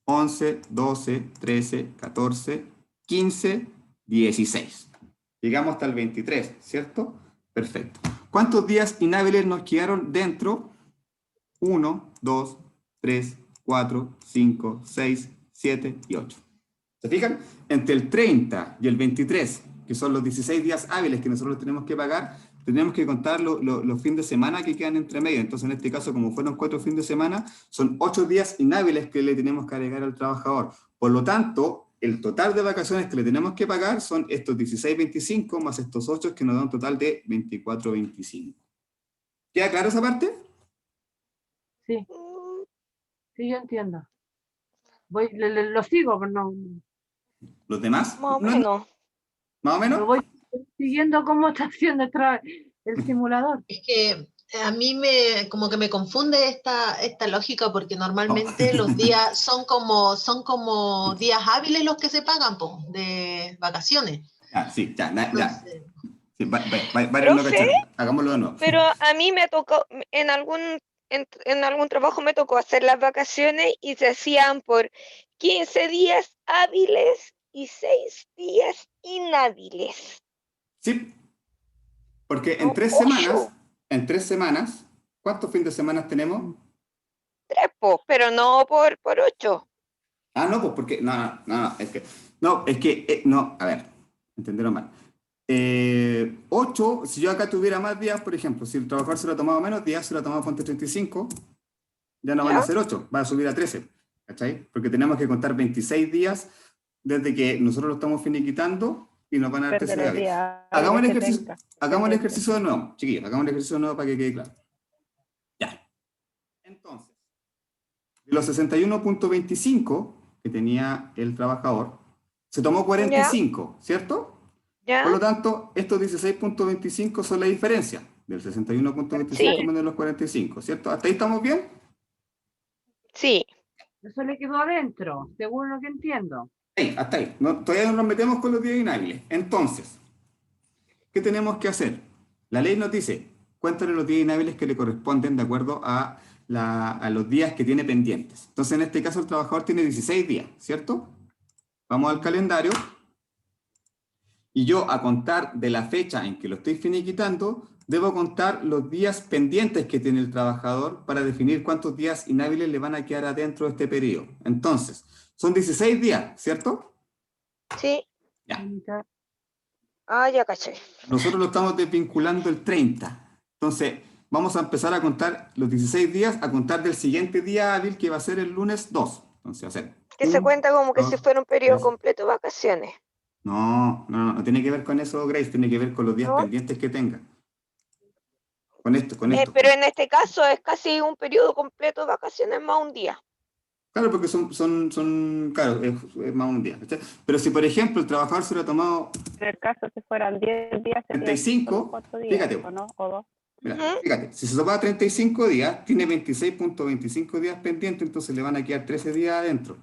11, 12, 13, 14, 15, 16. Llegamos hasta el 23, ¿cierto? Perfecto. ¿Cuántos días inhábiles nos quedaron dentro? 1, 2, 3, 4, 5, 6, 7 y 8. ¿Se fijan? Entre el 30 y el 23, que son los 16 días hábiles que nosotros tenemos que pagar, tenemos que contar los fines de semana que quedan entre medio. Entonces, en este caso, como fueron 4 fines de semana, son 8 días inhábiles que le tenemos que agregar al trabajador. Por lo tanto, el total de vacaciones que le tenemos que pagar son estos 16.25 más estos 8 que nos dan un total de 24.25. ¿Queda claro esa parte? Sí, Mm, sí, yo entiendo. Lo sigo, pero no, ¿Los demás? Más o ¿No, menos. más o menos? lo voy siguiendo cómo está haciendo el simulador. Es que a mí como que me confunde esta lógica porque No. normalmente los días son como días hábiles los que se pagan, po, de vacaciones. Ya, sí, ya, ya. Entonces, Sí, varios no Profe, cacharon. Hagámoslo de nuevo. pero a mí me tocó, en algún trabajo me tocó hacer las vacaciones y se hacían por 15 días hábiles y 6 días inhábiles. Sí, porque No, 8, en 3 semanas, ¿cuántos fines de semana tenemos? 3, pero no por 8. Ah, no, pues porque, no, a ver, entendieron mal. 8, si yo acá tuviera más días, por ejemplo, si el trabajador se lo ha tomado menos días, se lo ha tomado ponte 35, ya no van a ¿Ya? ser 8, va a subir a 13, ¿cachai? Porque tenemos que contar 26 días desde que nosotros lo estamos finiquitando y nos van a dar Depende 13 de los días. días Hagamos hábiles el que ejercicio, tenga. hagamos el Depende. ejercicio de nuevo, chiquillos, hagamos el ejercicio de nuevo para que quede claro. Ya. Entonces, de los 61.25 que tenía el trabajador, se tomó ¿Ya? 45, ¿cierto? Por ¿Ya? lo tanto, estos 16.25 son la diferencia del 61.25 Sí, menos los 45, ¿cierto? ¿Hasta ahí estamos bien? sí. Eso le quedó adentro, según lo que entiendo. Ahí, hasta ahí. Todavía no nos metemos con los días inhábiles. Entonces, ¿qué tenemos que hacer? La ley nos dice, cuéntale los días inhábiles que le corresponden de acuerdo a los días que tiene pendientes. Entonces, en este caso, el trabajador tiene 16 días, ¿cierto? Vamos al calendario y yo, a contar de la fecha en que lo estoy finiquitando, debo contar los días pendientes que tiene el trabajador para definir cuántos días inhábiles le van a quedar adentro de este periodo. Entonces, son 16 días, ¿cierto? Sí. Ya. Ah, ya caché. Nosotros lo estamos desvinculando el 30. Entonces, vamos a empezar a contar los 16 días, a contar del siguiente día hábil, que va a ser el lunes 2. Entonces, va a ser Que se 1, cuenta como que si 2, fuera un periodo 3. completo de vacaciones. No tiene que ver con eso, Grace, tiene que ver con los días ¿No? pendientes que tenga. Con esto. Pero en este caso es casi un periodo completo de vacaciones más un día. Claro, porque claro, es más un día. ¿Cachai? Pero si, por ejemplo, el trabajador se lo ha tomado En el caso, si fueran 10 días, serían solo 35, 4 días, fíjate, ¿o no? O 2. mira, Ujú. fíjate, si se toma 35 días, tiene 26.25 días pendientes, entonces le van a quedar 13 días adentro.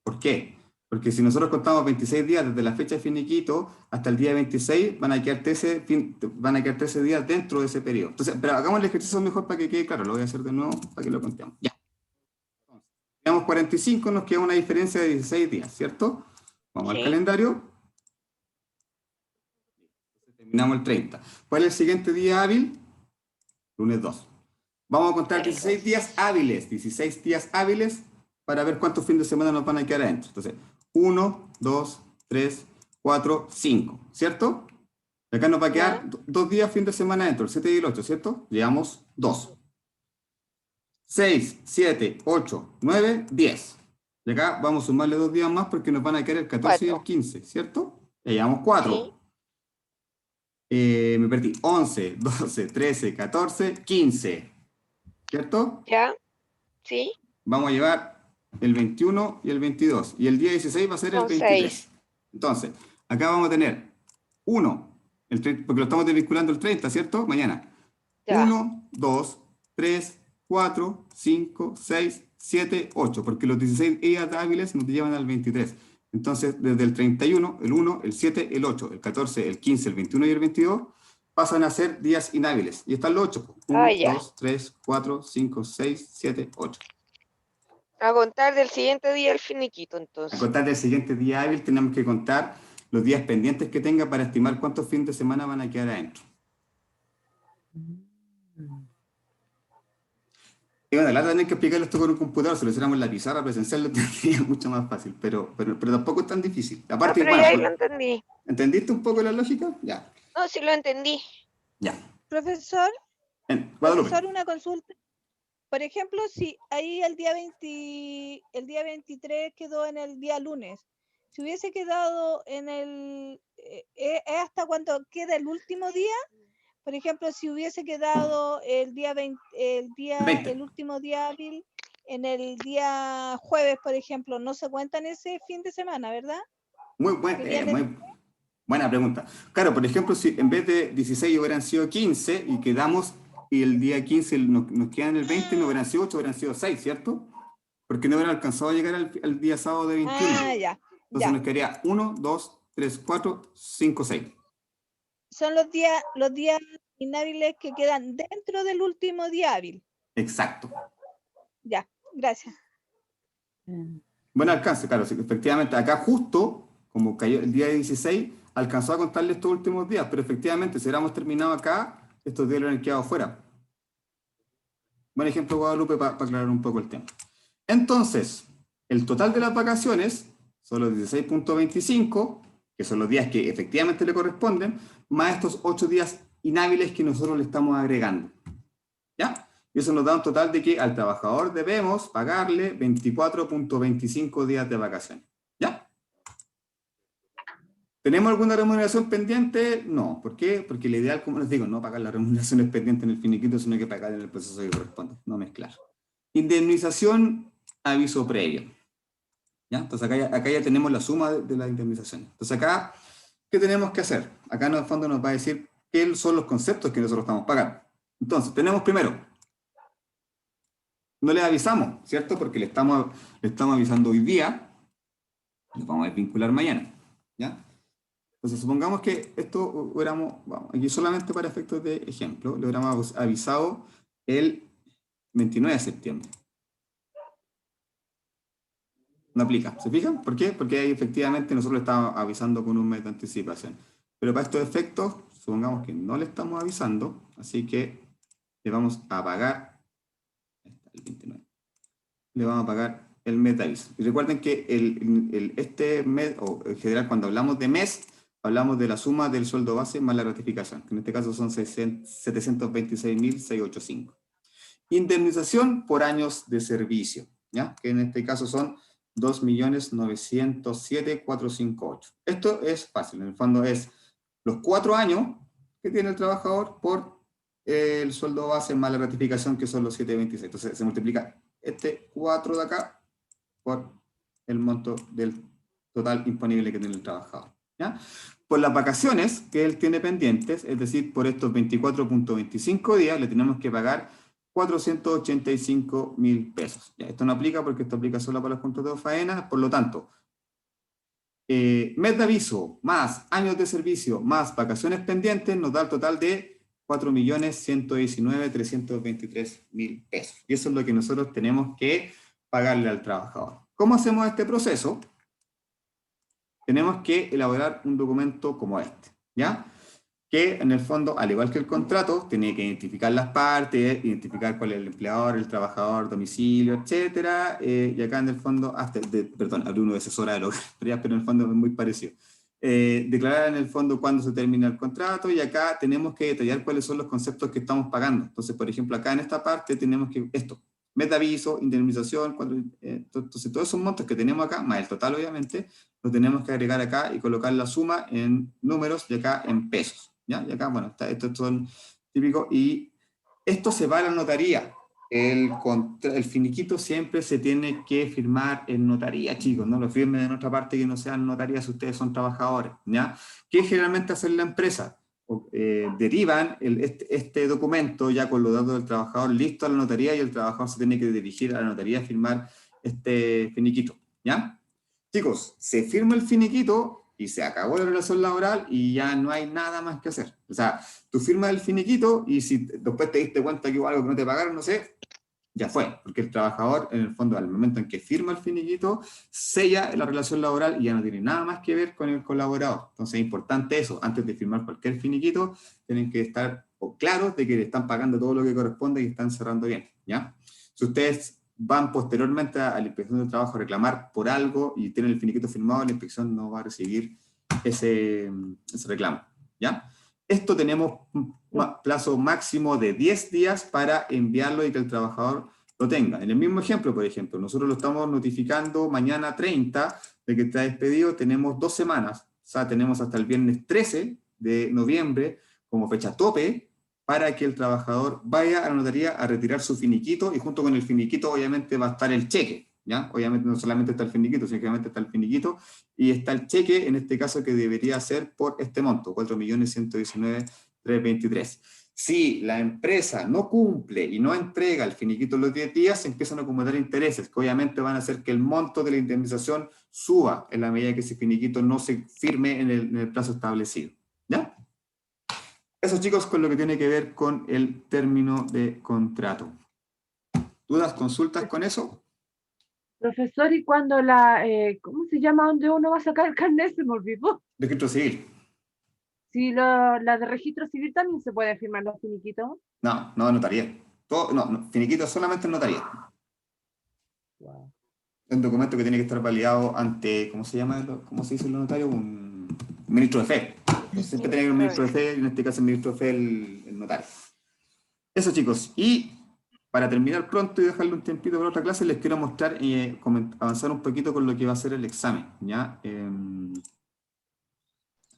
¿Por qué? Porque si nosotros contamos 26 días desde la fecha de finiquito hasta el día 26, van a quedar 13 días dentro de ese periodo. Entonces, pero hagamos el ejercicio mejor para que quede claro, lo voy a hacer de nuevo para que lo contemos. Ya. Tenemos 45, nos queda una diferencia de 16 días, ¿cierto? Vamos al Sí. calendario. Terminamos el 30. ¿Cuál es el siguiente día hábil? Lunes 2. Vamos a contar El 16 2. días hábiles. 16 días hábiles para ver cuántos fines de semana nos van a quedar adentro. Entonces, 1, 2, 3, 4, 5. ¿Cierto? Y acá nos va a ¿Ya? quedar 2 días fin de semana adentro, el 7 y el 8, ¿cierto? Llevamos 2. 6, 7, 8, 9, 10. Y acá vamos a sumarle 2 días más porque nos van a quedar el 14 y el 4. 15, ¿cierto? Ya llevamos Sí. 4. Me perdí. 11, 12, 13, 14, 15. ¿Cierto? ¿Ya? Sí. Vamos a llevar el 21 y el 22. Y el día 16 va a ser el Son 23. 6. Entonces, acá vamos a tener 1, porque lo estamos desvinculando el 30, ¿cierto? Mañana. Ya. 1, 2, 3, 4, 5, 6, 7, 8, porque los 16 días hábiles nos llevan al 23. Entonces, desde el 31, el 1, el 7, el 8, el 14, el 15, el 21 y el 22 pasan a ser días inhábiles. Y están los 8. Ah, 1, ya. 2, 3, 4, 5, 6, 7, 8. A contar del siguiente día el finiquito, A entonces. contar del siguiente día hábil, tenemos que contar los días pendientes que tenga para estimar cuántos fines de semana van a quedar adentro. Y bueno, la tener que explicarlo esto con un computador, si lo hiciéramos en la pizarra presencial, lo tendría mucho más fácil, pero tampoco es tan difícil. No, Aparte, pero bueno, ya ahí lo entendí. ¿entendiste un poco la lógica? Ya, No, sí lo entendí. ya. Profesor, Guadalupe. una consulta. Por ejemplo, si ahí el día 23 quedó en el día lunes, si hubiese quedado en el... ¿es hasta cuando queda el último día? por ejemplo, si hubiese quedado el día 20, 20. el último día hábil en el día jueves, por ejemplo, no se cuenta en ese fin de semana, ¿verdad? Muy buena pregunta. Claro, por ejemplo, si en vez de 16 hubieran sido 15 y quedamos, y el día 15 nos quedan el 20, no hubieran sido 8, hubieran sido 6, ¿cierto? Porque no hubieran alcanzado a llegar al día sábado de 21. Ah, ya. Entonces Ya. nos quedaría 1, 2, 3, 4, 5, 6. Son los días inhábiles que quedan dentro del último día hábil. Exacto. Ya, gracias. Buen alcance, claro. Sí, efectivamente, acá justo, como cayó el día 16, alcanzó a contarle estos últimos días, pero efectivamente, si hubiéramos terminado acá, estos días lo hubieran quedado fuera. Buen ejemplo, Guadalupe, para aclarar un poco el tema. Entonces, el total de las vacaciones son los 16.25, que son los días que efectivamente le corresponden, más estos 8 días inhábiles que nosotros le estamos agregando. ¿Ya? Y eso nos da un total de que al trabajador debemos pagarle 24.25 días de vacaciones. ¿Ya? ¿Tenemos alguna remuneración pendiente? No. ¿Por qué? Porque lo ideal, como les digo, no pagar las remuneraciones pendientes en el finiquito, sino que pagar en el proceso que corresponde. No mezclar. Indemnización, aviso previo. ¿Ya? Entonces acá ya tenemos la suma de la indemnización. Entonces acá, ¿qué tenemos que hacer? Acá en el fondo nos va a decir qué son los conceptos que nosotros estamos pagando. Entonces, tenemos primero, no le avisamos, ¿cierto? Porque le estamos avisando hoy día, lo vamos a vincular mañana, ¿ya? Entonces, supongamos que esto hubiéramos, vamos, aquí solamente para efectos de ejemplo, lo hubiéramos avisado el 29 de septiembre. No aplica, ¿se fijan? ¿Por qué? Porque ahí efectivamente nosotros le estamos avisando con un mes de anticipación. Pero para estos efectos, supongamos que no le estamos avisando, así que le vamos a pagar, el 29, le vamos a pagar el mes de aviso. Y recuerden que este mes, o en general cuando hablamos de mes, hablamos de la suma del sueldo base más la gratificación, que en este caso son 726.685. Indemnización por años de servicio, ¿ya? Que en este caso son 2.907.458. Esto es fácil, en el fondo es los 4 años que tiene el trabajador por el sueldo base más la gratificación, que son los 726. Entonces se multiplica este 4 de acá por el monto del total imponible que tiene el trabajador, ¿ya? Por las vacaciones que él tiene pendientes, es decir, por estos 24.25 días, le tenemos que pagar 485.000 pesos. Ya, esto no aplica porque esto aplica solo para los contratos de faena, por lo tanto, mes de aviso más años de servicio más vacaciones pendientes nos da el total de 4.119.323.000 pesos. Y eso es lo que nosotros tenemos que pagarle al trabajador. ¿Cómo hacemos este proceso? Tenemos que elaborar un documento como este, ¿ya? Que en el fondo, al igual que el contrato, tiene que identificar las partes, identificar cuál es el empleador, el trabajador, domicilio, etcétera, y acá en el fondo, habría uno de asesora del hogar, pero en el fondo es muy parecido. Declarar en el fondo cuándo se termina el contrato, y acá tenemos que detallar cuáles son los conceptos que estamos pagando. Entonces, por ejemplo, acá en esta parte tenemos que, mes de aviso, indemnización, entonces todos esos montos que tenemos acá, más el total obviamente, lo tenemos que agregar acá y colocar la suma en números y acá en pesos, ¿ya? Y acá, bueno, estos son típicos, y esto se va a la notaría. El finiquito siempre se tiene que firmar en notaría, chicos, no lo firmen en otra parte que no sea en notaría si ustedes son trabajadores, ¿ya? ¿Qué generalmente hace la empresa? Derivan este documento ya con los datos del trabajador listo a la notaría, y el trabajador se tiene que dirigir a la notaría a firmar este finiquito, ¿ya? Chicos, se firma el finiquito y se acabó la relación laboral y ya no hay nada más que hacer. O sea, tú firmas el finiquito y si después te diste cuenta que hubo algo que no te pagaron, no sé, ya fue, porque el trabajador, en el fondo, al momento en que firma el finiquito, sella la relación laboral y ya no tiene nada más que ver con el colaborador. Entonces es importante eso, antes de firmar cualquier finiquito, tienen que estar claros de que le están pagando todo lo que corresponde y están cerrando bien, ¿ya? Si ustedes van posteriormente a la inspección del trabajo a reclamar por algo y tienen el finiquito firmado, la inspección no va a recibir ese reclamo, ¿ya? Esto tenemos un plazo máximo de 10 días para enviarlo y que el trabajador lo tenga. En el mismo ejemplo, por ejemplo, nosotros lo estamos notificando mañana 30 de que está despedido, tenemos 2 semanas, o sea, tenemos hasta el viernes 13 de noviembre como fecha tope para que el trabajador vaya a la notaría a retirar su finiquito, y junto con el finiquito obviamente va a estar el cheque, ¿ya? Obviamente no solamente está el finiquito, sino que obviamente está el finiquito, y está el cheque, en este caso, que debería ser por este monto, 4.119.323. Si la empresa no cumple y no entrega el finiquito en los 10 días, se empiezan a acumular intereses, que obviamente van a hacer que el monto de la indemnización suba en la medida que ese finiquito no se firme en el plazo establecido, ¿ya? Eso, chicos, con lo que tiene que ver con el término de contrato. ¿Dudas, consultas con eso? Profesor, ¿y cuando ¿cómo se llama donde uno va a sacar el carnet? Se me olvidó. Registro civil. Si la de registro civil también se pueden firmar los finiquitos. No, notaría. Todo, no, finiquito solamente en notaría. Wow. Un documento que tiene que estar validado ante, ¿cómo se llama? ¿Cómo se dice en los notarios? Un ministro de fe. Siempre tiene que haber un ministro de fe, y en este caso el ministro de fe el notario. Eso, chicos. Y para terminar pronto y dejarle un tiempito para otra clase, les quiero mostrar y avanzar un poquito con lo que va a ser el examen, ¿ya?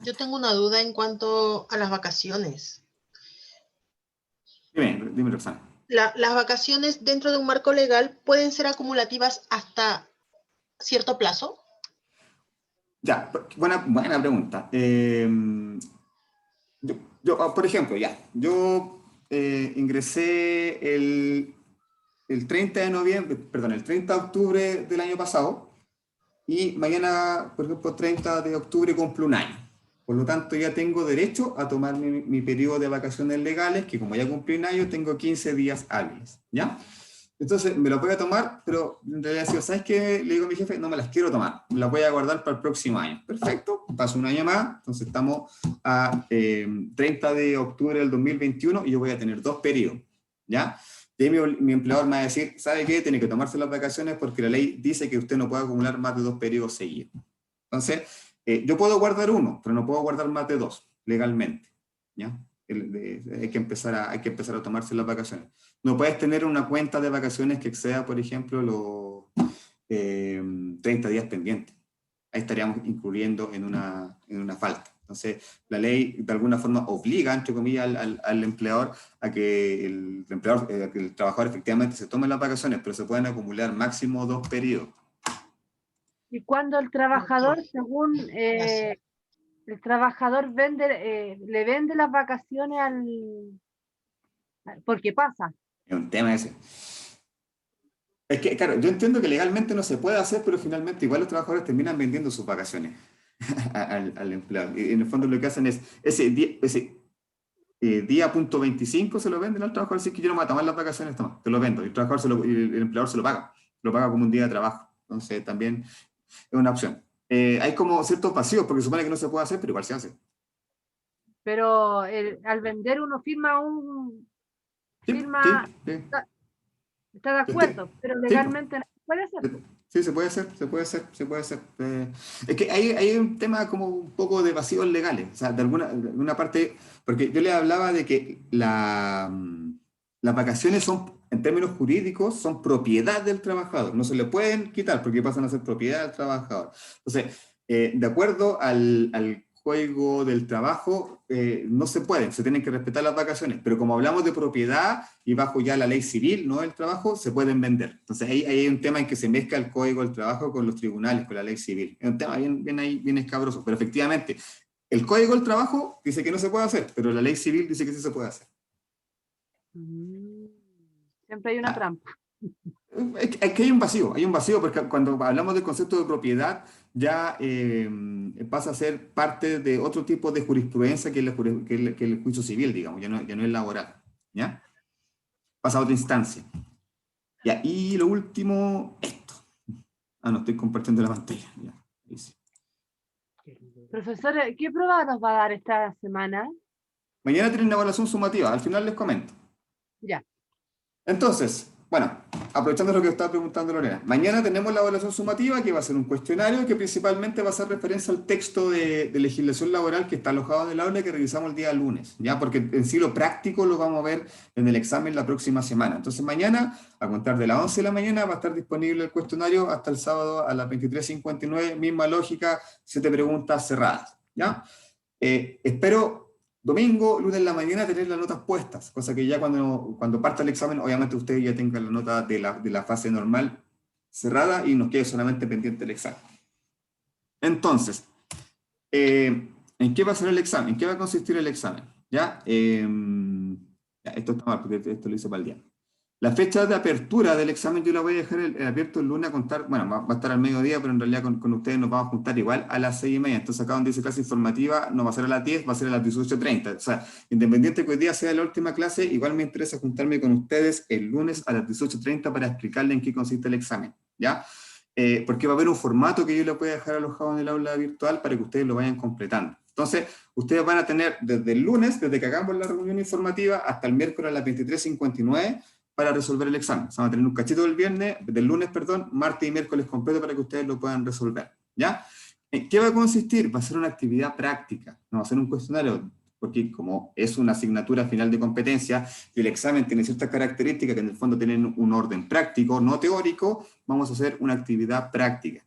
Yo tengo una duda en cuanto a las vacaciones. Dime, Roxana. Las vacaciones dentro de un marco legal pueden ser acumulativas hasta cierto plazo. Ya, buena pregunta. Por ejemplo, yo ingresé el 30 de noviembre, perdón, el 30 de octubre del año pasado, y mañana, por ejemplo, 30 de octubre cumplo un año. Por lo tanto, ya tengo derecho a tomar mi periodo de vacaciones legales, que como ya cumplí un año, tengo 15 días hábiles, ¿ya? Entonces, me lo voy a tomar, pero en realidad, ¿sabes qué? Le digo a mi jefe, no me las quiero tomar, las voy a guardar para el próximo año. Perfecto, paso un año más, entonces estamos a 30 de octubre del 2021 y yo voy a tener 2 periodos, ¿ya? Y ahí mi empleador me va a decir, ¿sabe qué? Tiene que tomarse las vacaciones porque la ley dice que usted no puede acumular más de 2 periodos seguidos. Entonces, yo puedo guardar uno, pero no puedo guardar más de 2, legalmente, ¿ya? Hay que empezar a tomarse las vacaciones. No puedes tener una cuenta de vacaciones que exceda, por ejemplo, los 30 días pendientes. Ahí estaríamos incurriendo en una falta. Entonces, la ley de alguna forma obliga, entre comillas, al empleador a que el trabajador efectivamente se tome las vacaciones, pero se pueden acumular máximo 2 periodos. Y cuando el trabajador, según el trabajador le vende las vacaciones porque pasa. Es un tema ese. Es que, claro, yo entiendo que legalmente no se puede hacer, pero finalmente igual los trabajadores terminan vendiendo sus vacaciones al empleado. Y en el fondo lo que hacen es, ese día punto 25 se lo venden al trabajador, así que yo no me voy a tomar las vacaciones, toma, te lo vendo. Y el trabajador el empleador se lo paga como un día de trabajo. Entonces también es una opción. Hay como ciertos pasivos, porque supone que no se puede hacer, pero igual se hace. Pero al vender uno firma Sí. Está de acuerdo, pero legalmente no se puede hacer. Sí, se puede hacer. Es que hay un tema como un poco de vacíos legales, o sea, de alguna parte, porque yo le hablaba de que las vacaciones son, en términos jurídicos, son propiedad del trabajador, no se le pueden quitar porque pasan a ser propiedad del trabajador. Entonces, de acuerdo al Código del Trabajo, no se pueden, se tienen que respetar las vacaciones, pero como hablamos de propiedad y bajo ya la ley civil, no del trabajo, se pueden vender. Entonces ahí hay un tema en que se mezcla el Código del Trabajo con los tribunales, con la ley civil. Es un tema bien escabroso, pero efectivamente, el Código del Trabajo dice que no se puede hacer, pero la ley civil dice que sí se puede hacer. Siempre hay una trampa. Es que hay un vacío, porque cuando hablamos del concepto de propiedad, ya pasa a ser parte de otro tipo de jurisprudencia que el juicio civil, digamos, ya no es laboral, ¿ya? Pasa a otra instancia. Ya, y lo último, esto. No estoy compartiendo la pantalla. Ya, ahí sí. Profesor, ¿qué prueba nos va a dar esta semana? Mañana tienen una evaluación sumativa, al final les comento. Ya. Entonces, bueno, aprovechando lo que estaba preguntando Lorena, mañana tenemos la evaluación sumativa, que va a ser un cuestionario que principalmente va a hacer referencia al texto de legislación laboral que está alojado en el aula, que revisamos el día lunes, ¿ya? Porque en sí lo práctico lo vamos a ver en el examen la próxima semana. Entonces mañana, a contar de las 11 de la mañana, va a estar disponible el cuestionario hasta el sábado a las 23:59, misma lógica, 7 preguntas cerradas, ¿ya? Espero Domingo, lunes en la mañana, tener las notas puestas, cosa que ya cuando parta el examen, obviamente ustedes ya tengan la nota de la fase normal cerrada y nos quede solamente pendiente el examen. Entonces, ¿en qué va a ser el examen? ¿En qué va a consistir el examen? ¿Ya? Ya, esto está mal, porque esto lo hice para el día. La fecha de apertura del examen yo la voy a dejar abierto el lunes a contar, bueno, va a estar al mediodía, pero en realidad con ustedes nos vamos a juntar igual a las 6:30. Entonces acá donde dice clase informativa, no va a ser a las 10, va a ser a las 18:30. O sea, independiente que hoy día sea la última clase, igual me interesa juntarme con ustedes el lunes a las 18:30 para explicarles en qué consiste el examen, ¿ya? Porque va a haber un formato que yo les voy a dejar alojado en el aula virtual para que ustedes lo vayan completando. Entonces, ustedes van a tener desde el lunes, desde que hagamos la reunión informativa, hasta el miércoles a las 23:59, para resolver el examen. O sea, van a tener un cachito del lunes, martes y miércoles completo para que ustedes lo puedan resolver, ¿ya? ¿En qué va a consistir? Va a ser una actividad práctica, no va a ser un cuestionario, porque como es una asignatura final de competencia y el examen tiene ciertas características que en el fondo tienen un orden práctico, no teórico, vamos a hacer una actividad práctica.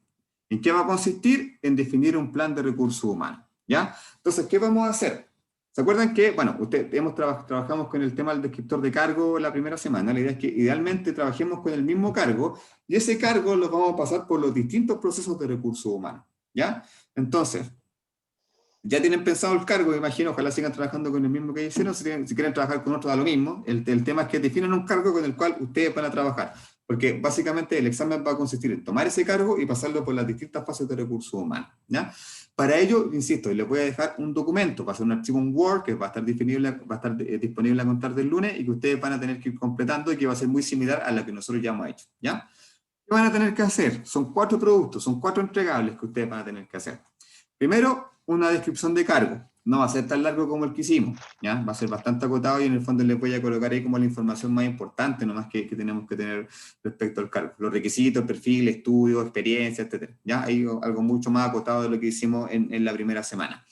¿En qué va a consistir? En definir un plan de recursos humanos, ¿ya? Entonces, ¿qué vamos a hacer? ¿Se acuerdan que, bueno, trabajamos con el tema del descriptor de cargo la primera semana? La idea es que idealmente trabajemos con el mismo cargo y ese cargo lo vamos a pasar por los distintos procesos de recursos humanos, ¿ya? Entonces, ya tienen pensado el cargo, me imagino, ojalá sigan trabajando con el mismo que hicieron, si quieren trabajar con otro da lo mismo. El tema es que definan un cargo con el cual ustedes van a trabajar, porque básicamente el examen va a consistir en tomar ese cargo y pasarlo por las distintas fases de recursos humanos, ¿ya? Para ello, insisto, les voy a dejar un documento, va a ser un archivo en Word que va a estar disponible a contar del lunes y que ustedes van a tener que ir completando y que va a ser muy similar a lo que nosotros ya hemos hecho, ¿ya? ¿Qué van a tener que hacer? Son 4 productos, son 4 entregables que ustedes van a tener que hacer. Primero, una descripción de cargo. No va a ser tan largo como el que hicimos, ¿ya? Va a ser bastante acotado y en el fondo les voy a colocar ahí como la información más importante, nomás que tenemos que tener respecto al cargo. Los requisitos, perfil, estudio, experiencia, etc. ¿Ya? Hay algo mucho más acotado de lo que hicimos en la primera semana.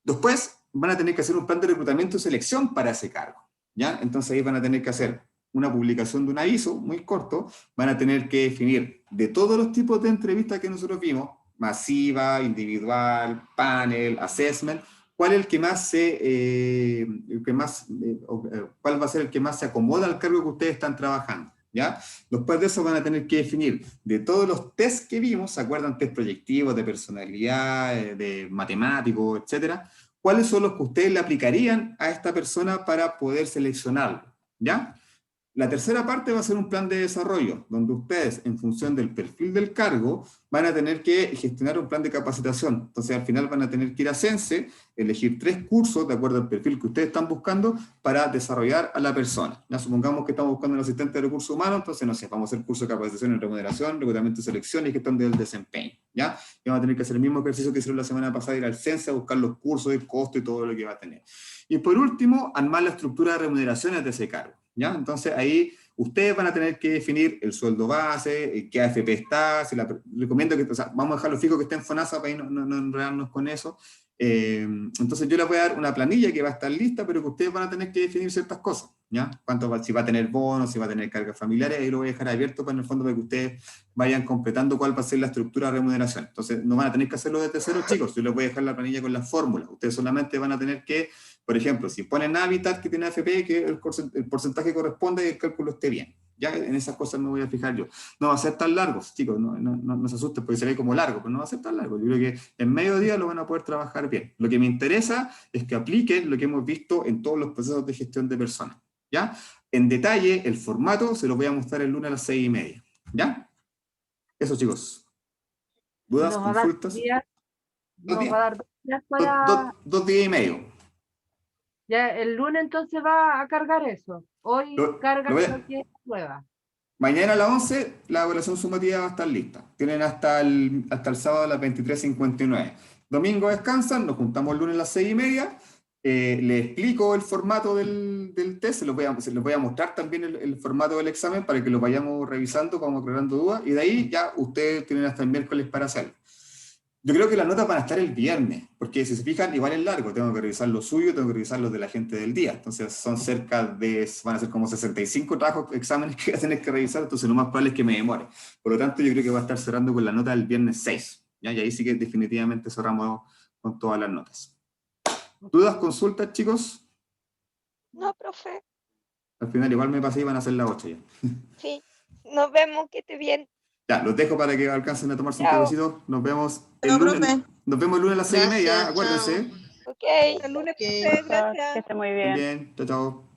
Después van a tener que hacer un plan de reclutamiento y selección para ese cargo, ¿ya? Entonces ahí van a tener que hacer una publicación de un aviso muy corto, van a tener que definir de todos los tipos de entrevistas que nosotros vimos, masiva, individual, panel, assessment, cuál es el que más cuál va a ser el que más se acomoda al cargo que ustedes están trabajando, ¿ya? Después de eso van a tener que definir de todos los tests que vimos, ¿se acuerdan? Test proyectivos, de personalidad, de matemáticos, etcétera, cuáles son los que ustedes le aplicarían a esta persona para poder seleccionarlo, ¿ya? La tercera parte va a ser un plan de desarrollo, donde ustedes, en función del perfil del cargo, van a tener que gestionar un plan de capacitación. Entonces, al final van a tener que ir a Sense, elegir 3 cursos, de acuerdo al perfil que ustedes están buscando, para desarrollar a la persona. Ya supongamos que estamos buscando un asistente de recursos humanos, entonces, no sé, vamos a hacer curso de capacitación en remuneración, reclutamiento y selección y gestión del desempeño, ¿ya? Y vamos a tener que hacer el mismo ejercicio que hicieron la semana pasada, ir al Sense a buscar los cursos, el costo y todo lo que va a tener. Y por último, armar la estructura de remuneraciones de ese cargo, ¿ya? Entonces ahí ustedes van a tener que definir el sueldo base, qué AFP está, recomiendo que, o sea, vamos a dejarlo fijo que esté en FONASA para ahí no enredarnos con eso. Entonces yo les voy a dar una planilla que va a estar lista, pero que ustedes van a tener que definir ciertas cosas, ¿ya? Si va a tener bonos, si va a tener cargas familiares, ahí lo voy a dejar abierto para en el fondo para que ustedes vayan completando cuál va a ser la estructura de remuneración. Entonces no van a tener que hacerlo desde cero, chicos, yo les voy a dejar la planilla con las fórmulas. Ustedes solamente van a tener que, por ejemplo, si ponen Habitat que tiene AFP, que el porcentaje corresponde y el cálculo esté bien. Ya en esas cosas me voy a fijar yo. No va a ser tan largo, chicos, no se asusten porque se ve como largo, pero no va a ser tan largo. Yo creo que en medio día lo van a poder trabajar bien. Lo que me interesa es que apliquen lo que hemos visto en todos los procesos de gestión de personas, ¿ya? En detalle, el formato se lo voy a mostrar el lunes a las 6:30, ¿ya? Eso, chicos. ¿Dudas, consultas? Nos va a dar 2 días para... 2 días y medio. Ya, el lunes entonces va a cargar eso. Hoy carga lo que es prueba. Mañana a las 11 la evaluación sumativa va a estar lista. Tienen hasta el sábado a las 23:59. Domingo descansan, nos juntamos el lunes a las 6:30. Les explico el formato del test, se los voy a mostrar también el formato del examen para que lo vayamos revisando, vamos aclarando dudas, y de ahí ya ustedes tienen hasta el miércoles para hacerlo. Yo creo que las notas van a estar el viernes, porque si se fijan, igual es largo, tengo que revisar lo suyo, tengo que revisar los de la gente del día, entonces son van a ser como 65 exámenes que voy a tener que revisar, entonces lo más probable es que me demore. Por lo tanto, yo creo que va a estar cerrando con la nota del viernes 6, ¿ya? Y ahí sí que definitivamente cerramos con todas las notas. ¿Dudas, consultas, chicos? No, profe. Al final igual me pasé y van a ser las 8 ya. Sí. Nos vemos, que esté bien. Ya, los dejo para que alcancen a tomarse un Chao. cafecito. Nos vemos el Chao, lunes. profe. Nos vemos el lunes a las 6:30, Gracias, acuérdense. chao. Ok. Hasta el lunes, Ok. profe, Chao, gracias. que esté muy Bien, bien. chao, chao.